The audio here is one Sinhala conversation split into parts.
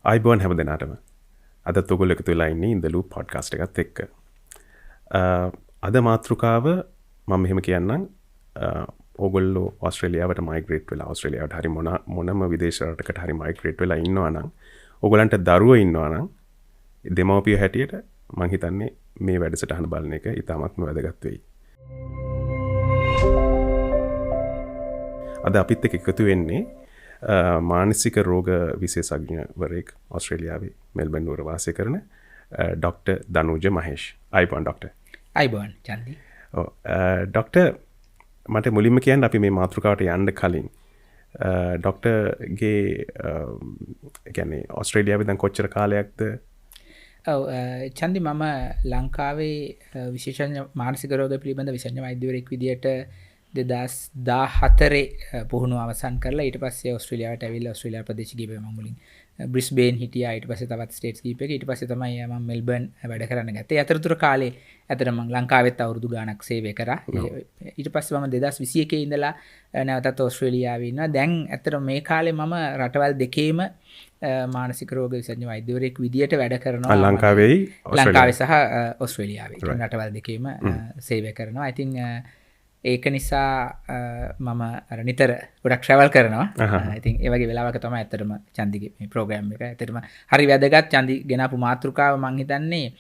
අයිබෝන් හැම දෙනාටම අදත් ඔගොල්ලෝ එකතු වෙලා ඉන්නේ ඉන්ද ලූප් පොඩ්කාස්ට් එකත් එක්ක. අද මාතෘකාව මම මෙහෙම කියන්නම්. ඔගොල්ලෝ ඕස්ට්‍රේලියාවට මයිග්‍රේට් වෙලා ඕස්ට්‍රේලියාවට හරි මොනම විදේශ රටකට හරි මයිග්‍රේට් වෙලා ඉන්නවා නම් ඔයගොල්ලන්ට දරුවෝ ඉන්නවා නම් දෙමව්පිය හැටියට මම හිතන්නේ මේ වැඩසටහන බලන එක ඉතාමත්ම වැදගත් වෙයි. අද අපිත් එක්ක එකතු වෙන්නේ මානසික රෝග විශේෂඥවරයෙක් ඕස්ට්‍රේලියාවේ මෙල්බන් නුවර වාසය කරන ඩොක්ටර් දනුජ මහේෂ්. අයිබෝන් ඩොක්ටර්. අයිබෝන් චන්දි. ඩොක්ටර් මට මුලින්ම කියන්න අපි මේ මාතෘකාවට යන්න කලින් ඩොක්ටර්ගේ කියන්නේ ඕස්ට්‍රේලියාවේ දැන් කොච්චර කාලයක්ද? චන්දි මම ලංකාවේ විශේෂඥ මානසික රෝග පිළිබඳ විශේෂඥ වෛද්‍යවරයෙක් විදියට 2014 පුහුණුව අවසන් කරලා ඊට පස්සේ ඕස්ට්‍රේලියාවට ඇවිල්ලා ඕස්ට්‍රේලියා ප්‍රදේශ ගිහින් මම මුලින් බ්‍රිස්බේන් හිටියා. ඊට පස්සේ තවත් ස්ටේට්ස් කීපයක ඊට පස්සේ තමයි මම මෙල්බර්න් වැඩ කරන්න ගත්තේ. අතරතුර කාලේ ඇතර මම ලංකාවෙත් අවුරුදු ගාණක් සේවය කරා. ඊට පස්සේ මම 2021 ඉඳලා නැවතත් ඕස්ට්‍රේලියාවේ ඉන්නවා. දැන් ඇතර මේ කාලේ මම රටවල් දෙකේම මානසික රෝග විශේෂඥ වෛද්‍යවරයෙක් විදියට වැඩ කරනවා. ලංකාවේ සහ ඕස්ට්‍රේලියාවේ රටවල් දෙකේම සේවය කරනවා. I think ඒක නිසා මම නිතර ගොඩක් ට්‍රැවල් කරනවා. ඉතින් ඒ වගේ වෙලාවක තමයි ඇත්තටම චන්දිගේ මේ ප්‍රෝග්‍රෑම් එක ඇත්තටම හරි වැදගත්. චන්දි ගෙනාපු මාතෘකාව මම හිතන්නේ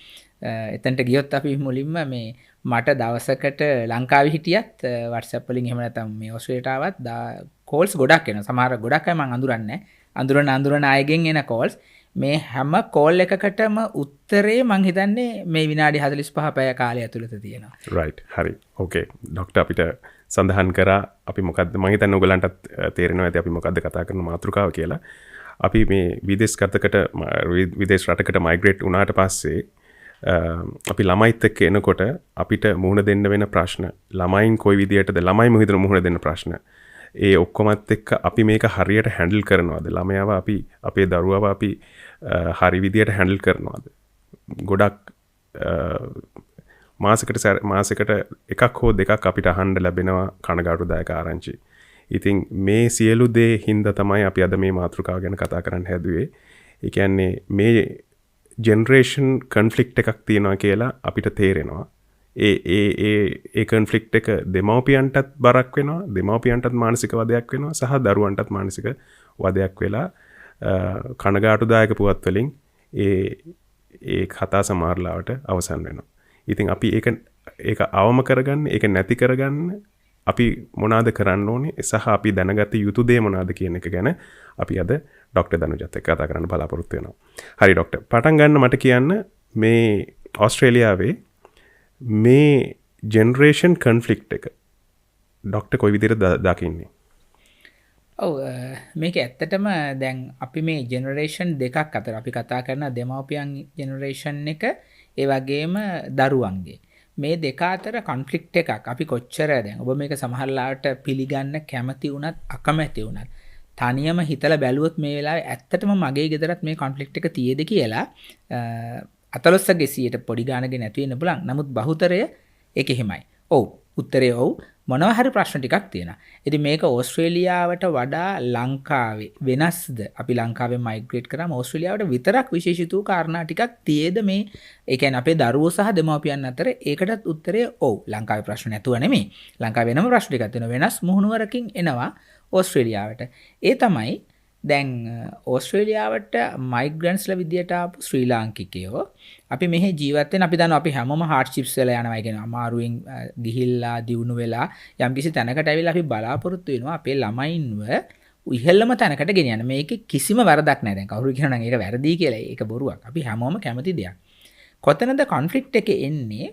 එතනට ගියොත් අපි මුලින්ම මේ මට දවසකට ලංකාවේ හිටියත් WhatsApp වලින් එහෙම නැත්නම් මේ ඕස්ට්‍රේලියාවට ආවත් කෝල්ස් ගොඩක් එනවා. සමහර ගොඩක් අය මම අඳුරන්නේ නැහැ. අඳුරන අයගෙන් එන කෝල්ස් මේ හැම කෝල් එකකටම උත්තරේ මං හිතන්නේ මේ විනාඩි 45 පැය කාලය ඇතුළත තියෙනවා. රයිට්. හරි. ඕකේ. ඩොක්ටර් අපිට සඳහන් කරා අපි මොකද්ද මං හිතන්නේ ඔයගලන්ටත් තේරෙනවා ඇති අපි මොකද්ද කතා කරන මාතෘකාව කියලා. අපි මේ විදේශ රටකට මයිග්‍රේට් වුණාට පස්සේ අපි ළමයිත් එක්ක එනකොට අපිට මුහුණ දෙන්න වෙන ප්‍රශ්න ළමයින් කොයි විදියටද ළමයිම හිතන මුහුණ දෙන්න ප්‍රශ්න ඒ ඔක්කොමත් එක්ක අපි මේක හරියට හැන්ඩල් කරනවාද? ළමයාව අපි අපේ දරුවව අපි හරි විදියට හැන්ඩල් කරනවාද? ගොඩක් මාසෙකට එකක් හෝ දෙකක් අපිට අහන්න ලැබෙනවා කනගාටුදායක ආරංචි. ඉතින් මේ සියලු දේ හින්දා තමයි අපි අද මේ මාතෘකාව ගැන කතා කරන්න හැදුවේ. ඒ කියන්නේ මේ ජෙනරේෂන් කන්ෆ්ලික්ට් එකක් තියෙනවා කියලා අපිට තේරෙනවා. ඒ කන්ෆ්ලික්ට් එක දෙමව්පියන්ටත් බරක් වෙනවා, දෙමව්පියන්ටත් මානසික වදයක් වෙනවා, සහ දරුවන්ටත් මානසික වදයක් වෙලා කනගාටුදායක පුවත් වලින් ඒ කතා සමහරලාවට අවසන් වෙනවා. ඉතින් අපි ඒක අවම කරගන්න, ඒක නැති කරගන්න අපි මොනවාද කරන්න ඕනේ, සහ අපි දැනගත යුතු දේ මොනවාද කියන එක ගැන අපි අද ඩොක්ටර් දනුජත් එක්ක කතා කරන්න බලාපොරොත්තු වෙනවා. හරි ඩොක්ටර්, පටන් ගන්න මට කියන්න මේ ඕස්ට්‍රේලියාවේ මේ ජෙනරේෂන් කන්ෆ්ලික්ට් එක ඩොක්ටර් කොයි විදිහට දකින්නේ? මේක ඇත්තටම දැන් අපි මේ ජෙනරේෂන් දෙකක් අතර අපි කතා කරන දෙමව්පියන් ජෙනරේෂන් එක ඒ වගේම දරුවන්ගේ මේ දෙක අතර කොන්ෆ්ලික්ට් එකක් අපි කොච්චර දැන් ඔබ මේක සමහරලාට පිළිගන්න කැමති වුණත් අකමැති වුණත් තනියම හිතලා බැලුවොත් මේ වෙලාවේ ඇත්තටම මගේ ගෙදරත් මේ කොන්ෆ්ලික්ට් එක තියෙද කියලා 14% පොඩි ගානක නැති වෙන්න පුළුවන්. නමුත් බහුතරය ඒක එහෙමයි. ඔව්. උත්තරේ ඔව්. මොනවා හරි ප්‍රශ්න ටිකක් තියෙනවා. ඉතින් මේක ඕස්ට්‍රේලියාවට වඩා ලංකාවේ වෙනස්ද? අපි ලංකාවෙන් මයිග්‍රේට් කරාම ඕස්ට්‍රේලියාවට විතරක් විශේෂිත වූ කාරණා ටිකක් තියේද මේ? ඒ කියන්නේ අපේ දරුවෝ සහ දෙමව්පියන් අතර ඒකටත් උත්තරේ ඔව්. ලංකාවේ ප්‍රශ්න නැතුව නෙමෙයි. ලංකාවේ වෙනම ප්‍රශ්න ටිකක් තියෙනවා. වෙනස් මුහුණුවරකින් එනවා ඕස්ට්‍රේලියාවට. ඒ තමයි දැන් ඕස්ට්‍රේලියාවට මයිග්‍රන්ට්ස්ලා විදියට ආපු ශ්‍රී ලාංකිකයෝ අපි මෙහි ජීවත් වෙන අපි දන්නවා අපි හැමෝම හાર્ඩ්ෂිප්ස් වල යනවා කියන අමාරුවෙන් ගිහිල්ලා දියුණු වෙලා යම්කිසි තැනකට ඇවිල්ලා අපි බලාපොරොත්තු වෙනවා අපේ ළමයින්ව ඉහළම තැනකට ගෙනියන්න. මේකේ කිසිම වරදක් නැහැ. දැන් කවුරු කියනවා නම් ඒක වැරදි කියලා ඒක බොරුවක්. අපි හැමෝම කැමති දෙයක්. කොතනද කොන්ෆ්ලික්ට් එක එන්නේ?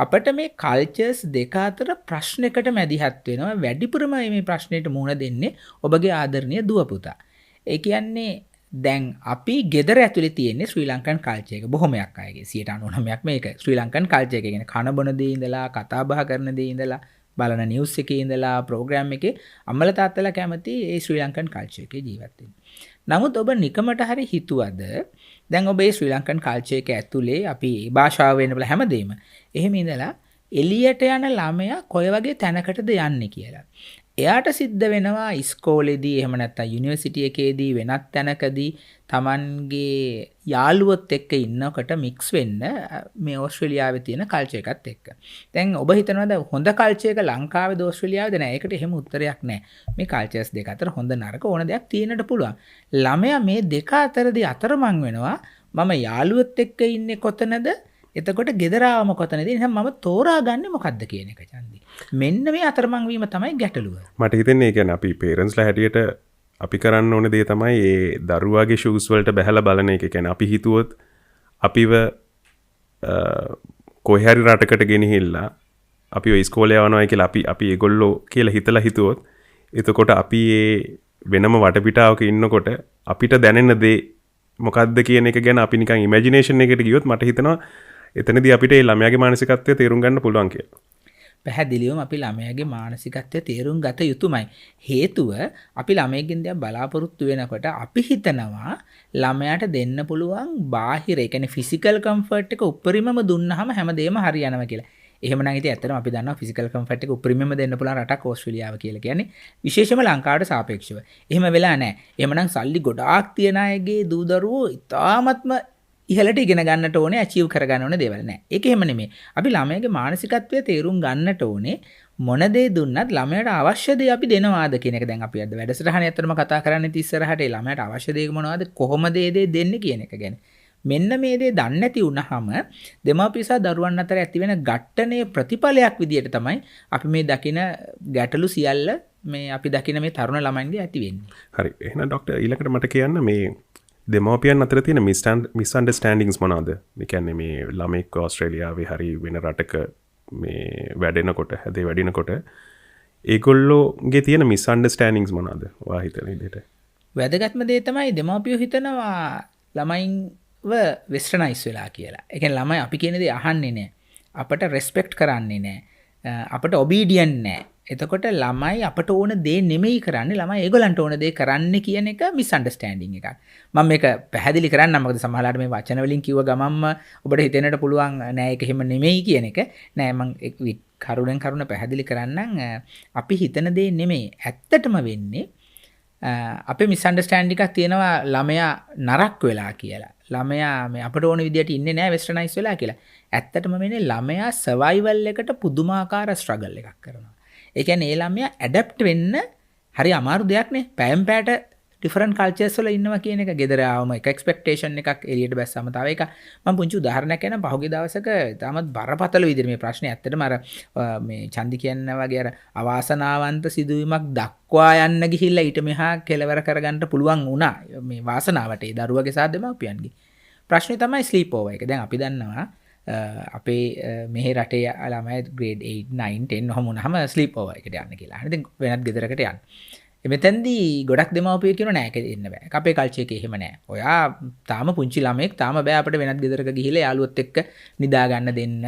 අපිට මේ කල්චර්ස් දෙක අතර ප්‍රශ්නයකට මැදිහත් වෙනවා. වැඩිපුරම මේ ප්‍රශ්නෙට මුහුණ දෙන්නේ ඔබගේ ආදරණීය දුව පුතා. ඒ කියන්නේ දැන් අපි ගෙදර ඇතුලේ තියෙන්නේ ශ්‍රී ලංකන් කල්චර් එක. බොහොමයක් අයගේ 99%ක් මේක ශ්‍රී ලංකන් කල්චර් එක. කියන්නේ කන බොන දේ ඉඳලා කතා බහ කරන දේ ඉඳලා බලන නිවුස් එකේ ඉඳලා ප්‍රෝග්‍රෑම් එකේ අම්මලා තාත්තලා කැමති ඒ ශ්‍රී ලංකන් කල්චර් එකේ ජීවත් වෙන්න. නමුත් ඔබ නිකමට හරි හිතුවද දැන් ඔබ මේ ශ්‍රී ලංකන් කල්චර් එක ඇතුලේ අපි භාෂාව වෙන්න බල හැමදේම එහෙම ඉඳලා එළියට යන ළමයා කොයි වගේ තැනකටද යන්නේ කියලා. එයාට සිද්ධ වෙනවා ඉස්කෝලේදී එහෙම නැත්නම් යුනිවර්සිටි එකේදී වෙනත් තැනකදී Tamanගේ යාළුවොත් එක්ක ඉන්නකොට මික්ස් වෙන්න මේ ඕස්ට්‍රේලියාවේ තියෙන කල්චර් එකත් එක්ක. දැන් ඔබ හිතනවාද හොඳ කල්චර් එක ලංකාවේද ඕස්ට්‍රේලියාවේද නැහැ. ඒකට එහෙම උත්තරයක් නැහැ. මේ කල්චර්ස් දෙක අතර හොඳ නරක ඕන දෙයක් තියෙන්නට පුළුවන්. ළමයා මේ දෙක අතරදී අතරමං වෙනවා. මම යාළුවොත් එක්ක ඉන්නේ කොතනද? එතකොට ගෙදරාවම කොතනද? එහෙනම් මම තෝරාගන්නේ මොකද්ද කියන එක චන්දි. මෙන්න මේ අතරමං වීම තමයි ගැටලුව. මට හිතෙන්නේ ඒ කියන්නේ අපි පේරන්ට්ස්ලා හැටියට අපි කරන්න ඕන දේ තමයි ඒ දරුවාගේ ෂූස් වලට බහැලා බලන එක. කියන්නේ අපි හිතුවොත් අපිව කොහේ හරි රටකට ගෙනහිල්ලා අපි ඔය ඉස්කෝලේ යවනවා කියලා අපි ඒගොල්ලෝ කියලා හිතලා හිතුවොත් එතකොට අපි ඒ වෙනම වටපිටාවක ඉන්නකොට අපිට දැනෙන දේ මොකක්ද කියන එක ගැන අපි නිකන් ඉමැජිනේෂන් එකකට ගියොත් මට හිතෙනවා එතනදී අපිට ඒ ළමයාගේ මානසිකත්වය තේරුම් ගන්න පුළුවන් කියලා. පැහැදිලිවම අපි ළමයාගේ මානසිකත්වය තේරුම් ගත යුතුමයි. හේතුව අපි ළමයෙක්ගෙන් දෙයක් බලාපොරොත්තු වෙනකොට අපි හිතනවා ළමයාට දෙන්න පුළුවන් බාහිර ඒ කියන්නේ ෆිසිකල් කම්ෆර්ට් එක උපරිමම දුන්නාම හැමදේම හරියනවා කියලා. එහෙමනම් ඉතින් ඇත්තටම අපි දන්නවා ෆිසිකල් කම්ෆර්ට් එක උපරිමම දෙන්න පුළුවන් රටක් ඕස්ට්‍රේලියාව කියලා කියන්නේ විශේෂම ලංකාවට සාපේක්ෂව. එහෙම වෙලා නැහැ. එහෙමනම් සල්ලි ගොඩාක් තියන අයගේ දූ දරුවෝ ඉතාමත්ම ඉහළට ඉගෙන ගන්නට ඕනේ අචීව් කර ගන්න ඕනේ දේවල් නෑ. ඒක එහෙම නෙමෙයි. අපි ළමයාගේ මානසිකත්වය තේරුම් ගන්නට ඕනේ. මොන දේ දුන්නත් ළමයාට අවශ්‍ය දේ අපි දෙනවාද කියන එක දැන් අපි අද වැඩසටහනේ ඇත්තටම කතා කරන්නේ ඉස්සරහට ඒ ළමයාට අවශ්‍ය දේ මොනවද කොහොමද ඒ දේ දෙන්නේ කියන එක ගැන. මෙන්න මේ දේ දන්නේ නැති වුනහම දෙමාපියසා දරුවන් අතර ඇති වෙන ගැටනේ ප්‍රතිඵලයක් විදියට තමයි අපි මේ දකින ගැටලු සියල්ල මේ අපි දකින මේ තරුණ ළමයින්ගේ ඇති වෙන්නේ. හරි. එහෙනම් ડોක්ටර් ඊළඟට මට කියන්න මේ දෙමෝපියන් අතර තියෙන මිස්අන්ඩර්ස්ටෑන්ඩින්ග්ස් මොනවද? ඒ කියන්නේ මේ ළමෙක් ඕස්ට්‍රේලියාවේ හරි වෙන රටක මේ වැඩෙනකොට හැදේ වැඩිනකොට ඒගොල්ලෝගේ තියෙන මිස්අන්ඩර්ස්ටෑන්ඩින්ග්ස් මොනවද? ඔයා හිතන විදිහට. වැදගත්ම දේ තමයි දෙමෝපියෝ හිතනවා ළමයින්ව වෙස්ටර්නයිස් වෙලා කියලා. ඒ කියන්නේ ළමයි අපි කියන දේ අහන්නේ නැහැ. අපට රෙස්පෙක්ට් කරන්නේ නැහැ. අපට ඔබීඩියන්ට් නැහැ. එතකොට ළමයි අපට ඕන දේ නෙමෙයි කරන්නේ ළමයි ඒගොල්ලන්ට ඕන දේ කරන්න කියන එක මිස්අන්ඩර්ස්ටෑන්ඩින් එකක්. මම මේක පැහැදිලි කරන්නම් මොකද සමහරවිට මේ වචන වලින් කිව්ව ගමන්ම ඔබට හිතෙන්නට පුළුවන් නෑ ඒක එහෙම නෙමෙයි කියන එක. නෑ මම කරුණෙන් කරුණ පැහැදිලි කරන්නම් අපි හිතන දේ නෙමෙයි. ඇත්තටම වෙන්නේ අපේ මිස්අන්ඩර්ස්ටෑන්ඩින් එකක් තියෙනවා ළමයා නරක් වෙලා කියලා. ළමයා මේ අපට ඕන විදියට ඉන්නේ නෑ වෙස්ටර්නයිස් වෙලා කියලා. ඇත්තටම වෙන්නේ ළමයා සර්වයිවල් එකට පුදුමාකාර ස්ට්‍රගල් එකක් කරනවා. ඒ කියන්නේ ඒ ළමයා ඇඩැප්ට් වෙන්න හරි අමාරු දෙයක් නේ. පෑම් පෑට ඩිෆරන්ට් කල්චර්ස් වල ඉන්නවා කියන එක. ගෙදර ආවම එක එක්ස්පෙක්ටේෂන් එකක් එළියට බැස්සම තව එකක්. මම පුංචි උදාහරණයක් කියන්නම්. පහුගිය දවසක තාමත් බරපතල විදිහට මේ ප්‍රශ්නේ ඇත්තටම අර මේ චන්දි කියන වගේ අර අවාසනාවන්ත සිදුවීමක් දක්වා යන්න ගිහිල්ලා ඊට මෙහා කෙලවර කරගන්න පුළුවන් වුණා. මේ වාසනාවට ඒ දරුවගේ සහ දෙමාපියන්ගේ. ප්‍රශ්නේ තමයි ස්ලීප් ඕවර් එක. දැන් අපි දන්නවා අපේ මෙහි රටේ ළමයි ග්‍රේඩ් 8 9 10 ඔහොම වුණාම ස්ලීප් ඕවර් එකට යන්න කියලා. ඉතින් වෙනත් ගෙදරකට යන්න. මෙතෙන්දී ගොඩක් දෙමව්පියෝ කියනවා නෑ ඒක එන්න බෑ. අපේ කල්චර් එකේ එහෙම නෑ. ඔයා තාම පුංචි ළමෙක් තාම බෑ අපිට වෙනත් ගෙදරක ගිහිල්ලා යාළුවොත් එක්ක නිදා ගන්න දෙන්න,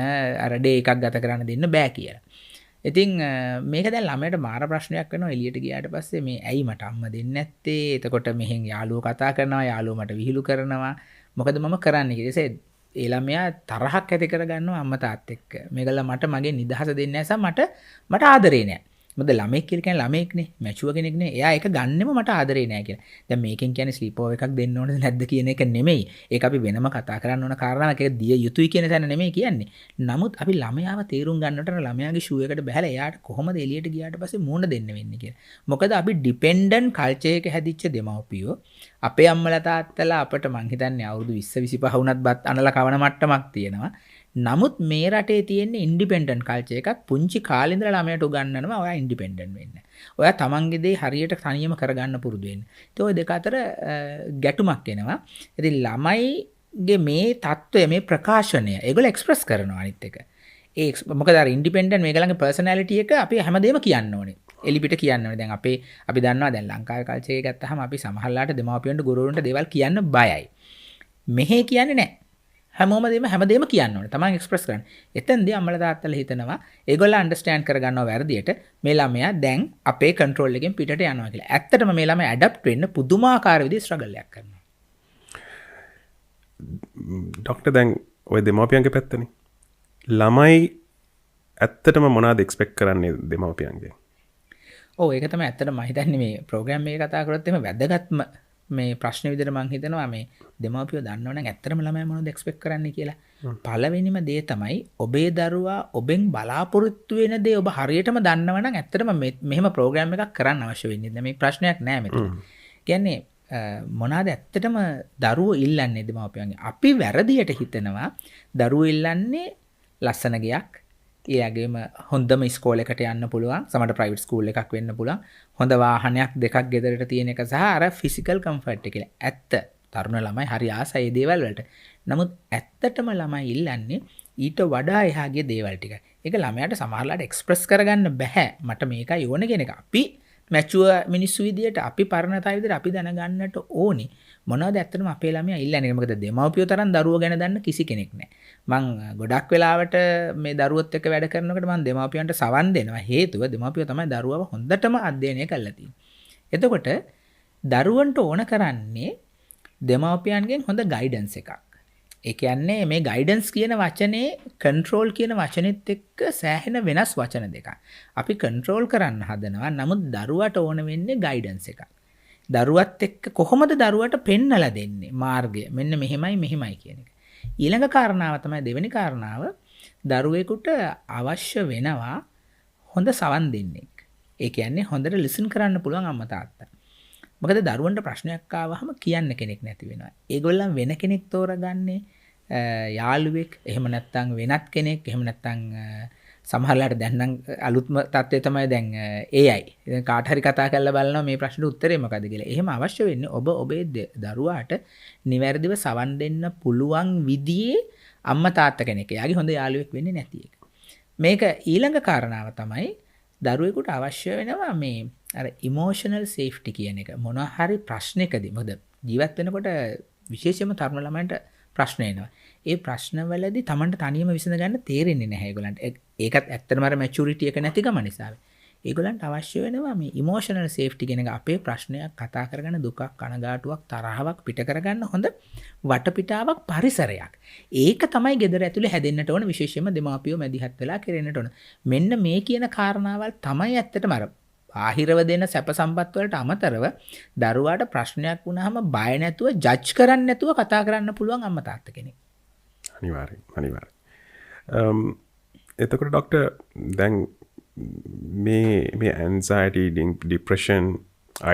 අර ඩේ එකක් ගත කරන්න දෙන්න බෑ කියලා. ඉතින් මේක දැන් ළමයට මාර ප්‍රශ්නයක් වෙනවා එළියට ගියාට පස්සේ මේ ඇයි මට අම්මා දෙන්නේ නැත්තේ? එතකොට මෙහෙන් යාළුවෝ කතා කරනවා, යාළුවෝ මට විහිළු කරනවා. මොකද මම කරන්නේ කියලා. ඒ ළමයා තරහක් ඇති කරගන්නවා අම්මා තාත්තා එක්ක. මේගොල්ලෝ මට මගේ නිදහස දෙන්නේ නැහැ මට ආදරේ නැහැ. මොකද ළමෙක් කියලා කියන්නේ ළමෙක්නේ, මැචුව කෙනෙක්නේ. එයා ඒක ගන්නෙම මට ආදරේ නැහැ කියලා. දැන් මේකෙන් කියන්නේ ස්ලීප් ඕවර් එකක් දෙන්න ඕනද නැද්ද කියන එක නෙමෙයි. ඒක අපි වෙනම කතා කරන්න ඕන කාරණාවක්. ඒක දිය යුතුයි කියන තැන නෙමෙයි කියන්නේ. නමුත් අපි ළමයාව තේරුම් ගන්නට ළමයාගේ ෂූ එකට බහැලා එයාට කොහොමද එළියට ගියාට පස්සේ මූණ දෙන්න වෙන්නේ කියලා. මොකද අපි ඩිපෙන්ඩන්ට් කල්චර් එක හැදිච්ච දෙමව්පියෝ අපේ අම්මලා තාත්තලා අපට මං හිතන්නේ අවුරුදු 20 25 වුණත් බත් අනලා කවන මට්ටමක් තියෙනවා. නමුත් මේ රටේ තියෙන ඉන්ඩිපෙන්ඩන්ට් කල්චර් එකක් පුංචි කාලේ ඉඳලා ළමයට උගන්වනවා ඔයා ඉන්ඩිපෙන්ඩන්ට් වෙන්න. ඔයා තමන්ගේ දේ හරියට තනියම කරගන්න පුරුදු වෙන්න. ඉතින් ওই දෙක අතර ගැටුමක් එනවා. ඉතින් ළමයිගේ මේ தত্ত্বය මේ ප්‍රකාශනය ඒගොල්ලෝ එක්ස්ප්‍රස් කරනවා අනිත් එක. ඒ මොකද අර ඉන්ඩිපෙන්ඩන්ට් මේගොල්ලන්ගේ පර්සනැලිටි එක අපි හැමදේම කියන්න ඕනේ. එලිපිට කියන්න ඕනේ. දැන් අපි දන්නවා දැන් ලංකාවේ කල්චර් එක ගත්තාම අපි සමහරලාට දෙමාපියන්ට ගුරුවරුන්ට දේවල් කියන්න බයයි. මෙහෙ කියන්නේ නැහැ. හැමදේම කියන්න ඕනේ. තමන් එක්ස්ප්‍රස් කරන්න. එතෙන්දී අම්මලා තාත්තලා හිතනවා ඒගොල්ලෝ අන්ඩර්ස්ටෑන්ඩ් කරගන්නවා වැරදියට මේ ළමයා දැන් අපේ කන්ට්‍රෝල් එකෙන් පිටට යනවා කියලා. ඇත්තටම මේ ළමයා ඇඩැප්ට් වෙන්න පුදුමාකාර විදිහේ ස්ට්‍රගල් එකක් කරනවා. ડોක්ටර් දැන් ඔය දෙමාපියන්ගේ පැත්තනේ. ළමයි ඇත්තටම මොනවද එක්ස්පෙක්ට් කරන්නේ දෙමාපියන්ගෙන්? ඔව් ඒක තමයි ඇත්තටම මම හිතන්නේ මේ ප්‍රෝග්‍රෑම් එක කතා කරොත් එimhe වැදගත්ම මේ ප්‍රශ්න විදිහට මම හිතනවා මේ දෙමාපියෝ දන්නවනම් ඇත්තටම ළමයා මොනවද එක්ස්පෙක්ට් කරන්නේ කියලා. පළවෙනිම දේ තමයි ඔබේ දරුවා ඔබෙන් බලාපොරොත්තු වෙන දේ ඔබ හරියටම දන්නවනම් ඇත්තටම මෙහෙම ප්‍රෝග්‍රෑම් එකක් කරන්න අවශ්‍ය වෙන්නේ නැහැ. මේ ප්‍රශ්නයක් නෑ මෙතන. කියන්නේ මොනවාද ඇත්තටම දරුවෝ ඉල්ලන්නේ දෙමාපියන්ගේ. අපි වැරදියට හිතනවා දරුවෝ ඉල්ලන්නේ ලස්සන ගයක්, ඒගේම හොඳම ස්කෝලයකට යන්න පුළුවන්, සමහර ප්‍රයිවට් ස්කූල් එකක් වෙන්න පුළුවන්, හොඳ වාහනයක් දෙකක් ගෙදරට තියෙන එක සහ අර ෆිසිකල් කම්ෆර්ට් එක කියලා. ඇත්ත තරුණ ළමයි හරි ආසයි මේ දේවල් වලට. නමුත් ඇත්තටම ළමයි ඉල්ලන්නේ ඊට වඩා එහාගේ දේවල් ටික. ඒක ළමයාට සමහරලාට එක්ස්ප්‍රස් කරගන්න බෑ. මට මේකයි ඕන කියන එක. අපි මැචුව මිනිස්සු විදියට අපි පරණතයි විදියට අපි දැනගන්නට ඕනි. මොනවද ඇත්තටම අපේ ළමයා ඉල්ලන්නේ? මොකද දෙමව්පියෝ තරම් දරුවෝ ගැන දන්න කිසි කෙනෙක් නැහැ. මං ගොඩක් වෙලාවට මේ දරුවොත් එක්ක වැඩ කරනකොට මං දෙමව්පියන්ට සවන් දෙනවා. හේතුව දෙමව්පියෝ තමයි දරුවව හොඳටම අධ්‍යයනය කරලා තියෙන්නේ. එතකොට දරුවන්ට ඕන කරන්නේ දෙමව්පියන්ගෙන් හොඳ ගයිඩන්ස් එකක්. ඒ කියන්නේ මේ ගයිඩන්ස් කියන වචනේ කන්ට්‍රෝල් කියන වචනේත් එක්ක සෑහෙන වෙනස් වචන දෙකක්. අපි කන්ට්‍රෝල් කරන්න හදනවා. නමුත් දරුවට ඕන වෙන්නේ ගයිඩන්ස් එකක්. දරුවත් එක්ක කොහොමද දරුවට පෙන්නලා දෙන්නේ මාර්ගය? මෙන්න මෙහෙමයි කියන එක. ඊළඟ කාරණාව තමයි දෙවෙනි කාරණාව. දරුවෙකුට අවශ්‍ය වෙනවා හොඳ සවන් දෙන්නෙක්. ඒ කියන්නේ හොඳට ලිසන් කරන්න පුළුවන් අම්මා තාත්තා. මොකද දරුවන්ට ප්‍රශ්නයක් ආවහම කියන්න කෙනෙක් නැති වෙනවා. ඒගොල්ලන් වෙන කෙනෙක් තෝරගන්නේ යාළුවෙක්, එහෙම නැත්නම් වෙනත් කෙනෙක්, එහෙම නැත්නම් සමහරලාට දැන් නම් අලුත්ම තත්ත්වය තමයි දැන් AI. ඉතින් කාට හරි කතා කරලා බලනවා මේ ප්‍රශ්නෙට උත්තරේ මොකද්ද කියලා. එහෙම අවශ්‍ය වෙන්නේ ඔබ ඔබේ දරුවාට නිවැරදිව සවන් දෙන්න පුළුවන් විදිහේ අම්මා තාත්තා කෙනෙක්. එයාගේ හොඳ යාළුවෙක් වෙන්නේ නැති එක. මේක ඊළඟ කාරණාව තමයි දරුවෙකුට අවශ්‍ය වෙනවා මේ අර ඉමෝෂනල් සේෆ්ටි කියන එක. මොනවා හරි ප්‍රශ්නයකදී මොකද ජීවත් වෙනකොට විශේෂයෙන්ම තරුණ ළමයින්ට ප්‍රශ්න එනවා. ඒ ප්‍රශ්නවලදී Tamanට තනියම විසඳ ගන්න තේරෙන්නේ නැහැ ඒගොල්ලන්ට. ඒකත් ඇත්තටම අර මැචුරිටි එක නැති ගම නිසා. ඒගොල්ලන්ට අවශ්‍ය වෙනවා මේ ඉමෝෂනල් සේෆ්ටි කියන එක. අපේ ප්‍රශ්නයක් කතා කරගන්න, දුකක්, කනගාටුවක්, තරහවක් පිට කරගන්න හොඳ වටපිටාවක්, පරිසරයක්. ඒක තමයි ගෙදර ඇතුලේ හැදෙන්නට ඕන, විශේෂයෙන්ම දෙමාපියෝ මැදිහත් වෙලා කෙරෙන්නට ඕන. මෙන්න මේ කියන කාරණාවල් තමයි ඇත්තටම අර බාහිරව දෙන සැප සම්පත් වලට අමතරව දරුවාට ප්‍රශ්නයක් වුණාම බය නැතුව ජජ් කරන්නේ නැතුව කතා කරන්න පුළුවන් අම්මා තාත්තා කෙනෙක්. අනිවාර්යෙන්. එතකොට ડોක්ටර් දැන් මේ anxiety, depression,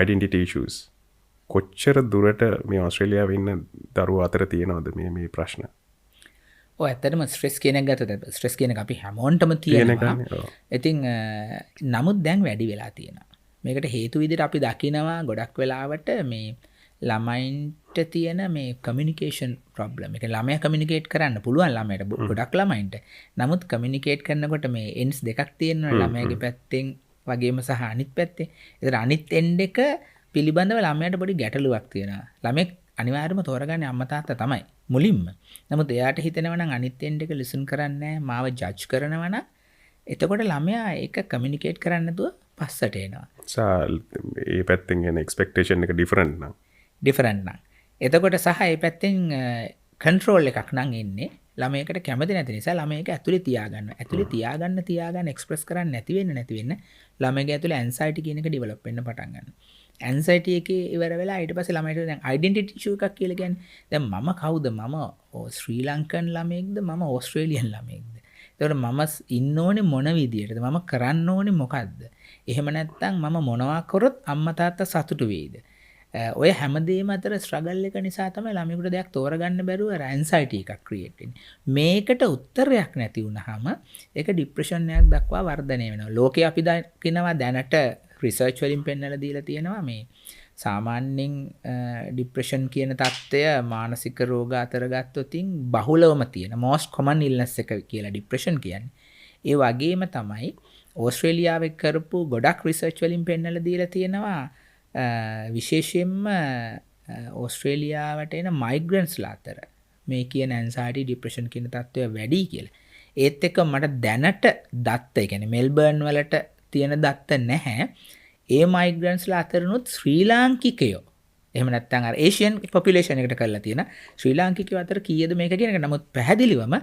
identity issues කොච්චර දුරට මේ ඕස්ට්‍රේලියාවේ ඉන්න දරුවෝ අතර තියෙනවද මේ ප්‍රශ්න? ඔය ඇත්තටම ස්ට්‍රෙස් කියන එක ගත්තොත් ස්ට්‍රෙස් කියන එක අපි හැමෝටම තියෙනවා. ඉතින් නමුත් දැන් වැඩි වෙලා තියෙනවා. මේකට හේතු විදිහට අපි දකිනවා ගොඩක් වෙලාවට මේ ළමයින්ට තියෙන මේ කමියුනිකේෂන් ප්‍රොබ්ලම්. ඒ කියන්නේ ළමයා කමියුනිකේට් කරන්න පුළුවන් ළමයට ගොඩක් ළමයින්ට. නමුත් කමියුනිකේට් කරනකොට මේ එන්ඩ්ස් දෙකක් තියෙනවා ළමයාගේ පැත්තෙන් වගේම සහ අනිත් පැත්තේ. ඒතර අනිත් එන්ඩ් එක පිළිබඳව ළමයාට පොඩි ගැටලුවක් තියෙනවා. ළමෙක් අනිවාර්යයෙන්ම තෝරගන්නේ අම්මා තාත්තා තමයි මුලින්ම. නමුත් එයාට හිතෙනවා නම් අනිත් එන්ඩ් එක ලිසන් කරන්නේ නැහැ, මාව ජජ් කරනවා නම් එතකොට ළමයා ඒක කමියුනිකේට් කරන්න නැතුව පස්සට එනවා. ඒ පැත්තෙන් එන එක්ස්පෙක්ටේෂන් එක ඩිෆරන්ට් නම්. එතකොට සහ ඒ පැත්තෙන් කන්ට්‍රෝල් එකක් නම් එන්නේ. ළමයකට කැමති නැති නිසා ළමයක ඇතුලේ තියාගන්න. ඇතුලේ තියාගන්න එක්ස්ප්‍රස් කරන්න නැති වෙන්න ළමයාගේ ඇතුලේ ඇන්සයිටි කියන එක ඩෙවලොප් වෙන්න පටන් ගන්නවා. ඇන්සයිටි එකේ ඉවර වෙලා ඊට පස්සේ ළමයට දැන් ඩෙන්ටිටි ඉෂුව එකක් කියලා කියන්නේ දැන් මම කවුද? මම ශ්‍රී ලංකන් ළමයෙක්ද? මම ඕස්ට්‍රේලියන් ළමයෙක්ද? ඒතකොට මම ඉන්න ඕනේ මොන විදියටද? මම කරන්න ඕනේ මොකද්ද? එහෙම නැත්නම් මම මොනවා කරොත් අම්මා තාත්තා සතුටු වෙයිද? ඔය හැමදේම අතර ස්ට්‍රගල් එක නිසා තමයි ළමයෙකුට දෙයක් තෝරගන්න බැරුව ඇන්සයිටි එකක් ක්‍රියේට් වෙන්නේ. මේකට උත්තරයක් නැති වුනහම ඒක ડિප්‍රෙෂන් එකක් දක්වා වර්ධනය වෙනවා. ලෝකේ අපි දකිනවා දැනට රිසර්ච් වලින් පෙන්නලා දීලා තියෙනවා මේ සාමාන්‍යයෙන් ડિප්‍රෙෂන් කියන தত্ত্বය මානසික රෝග අතර ගත්තොත් බහුලවම තියෙන most common illness එක කියලා ડિප්‍රෙෂන් කියන්නේ. ඒ වගේම තමයි ඕස්ට්‍රේලියාවේ කරපු ගොඩක් රිසර්ච් වලින් පෙන්නලා දීලා තියෙනවා විශේෂයෙන්ම ඕස්ට්‍රේලියාවට එන මයිග්‍රන්ට්ස්ලා අතර මේ කියන ඇන්සයිටි ડિප්‍රෙෂන් කියන தত্ত্বය වැඩි කියලා. ඒත් එක්ක මට දැනට දත්ත, ඒ කියන්නේ මෙල්බර්න් වලට තියෙන දත්ත නැහැ. ඒ මයිග්‍රන්ට්ස්ලා අතරිනුත් ශ්‍රී ලාංකිකයෝ එහෙම නැත්නම් අර ඒෂියන් පොපියුලේෂන් එකට කරලා තියෙන ශ්‍රී ලාංකිකයෝ අතර කීයද මේක කියන එක. නමුත් පැහැදිලිවම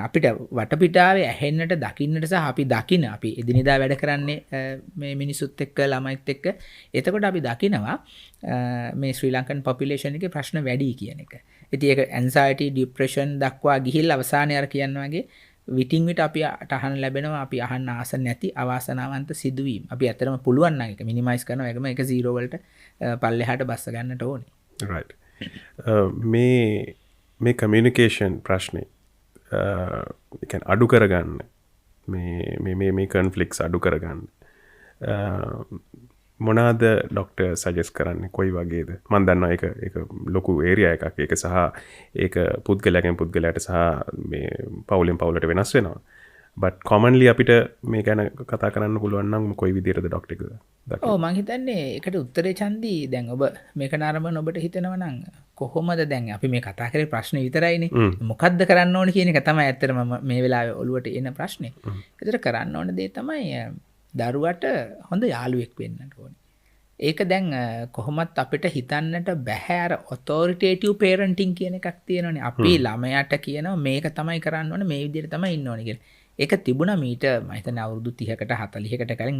අපිට වටපිටාවේ ඇහෙන්නට දකින්නට සහ අපි දකින අපි එදිනෙදා වැඩ කරන්නේ මේ මිනිසුත් එක්ක ළමයිත් එක්ක. එතකොට අපි දකිනවා මේ ශ්‍රී ලංකන් පොපියුලේෂන් එකේ ප්‍රශ්න වැඩි කියන එක. ඉතින් ඒක ඇන්සයිටි ડિප්‍රෙෂන් දක්වා ගිහිල්ලා අවසානයේ අර කියන වගේ විටින් විට අපි අහන්න ලැබෙනවා අපි අහන්න ආස නැති අවාසනාවන්ත සිදුවීම්. අපි ඇත්තටම පුළුවන් නම් ඒක මිනිමයිස් කරනවා. ඒකම ඒක 0 වලට පල්ලෙහාට බස්ස ගන්නට ඕනේ. right. මේ කමියුනිකේෂන් ප්‍රශ්නේ කියන්නේ අඩු කරගන්න මේ කන්ෆ්ලික්ට්ස් අඩු කරගන්න මොනවාද ඩොක්ටර් සජෙස්ට් කරන්නේ? කොයි වගේද? මම දන්නවා ඒක ලොකු ඒරියා එකක්. ඒක සහ ඒක පුද්ගලයාගෙන් පුද්ගලයාට සහ මේ පවුලෙන් පවුලට වෙනස් වෙනවා. but commonly අපිට මේ ගැන කතා කරන්න පුළුවන් නම් කොයි විදිහටද ඩොක්ටර් එකද? ඔව් මම හිතන්නේ ඒකට උත්තරේ චන්දි දැන් ඔබ මේක නරඹන ඔබට හිතෙනවා නම් කොහොමද දැන් අපි මේ කතා කරේ ප්‍රශ්නේ විතරයිනේ. මොකද්ද කරන්න ඕනේ කියන එක තමයි ඇත්තටම මේ වෙලාවේ ඔළුවට එන ප්‍රශ්නේ. ඒතර කරන්න ඕන දේ තමයි දරුවට හොඳ යාළුවෙක් වෙන්නට ඕනේ. ඒක දැන් කොහොමත් අපිට හිතන්නට බැහැ අර ඔතොරිටේටිව් පේරන්ටින් කියන එකක් තියෙනවනේ. අපි ළමයාට කියනවා මේක තමයි කරන්න ඕනේ මේ විදිහට තමයි ඉන්න ඕනේ කියලා. ඒක තිබුණා මීට මම හිතන්නේ අවුරුදු 30කට 40කට කලින්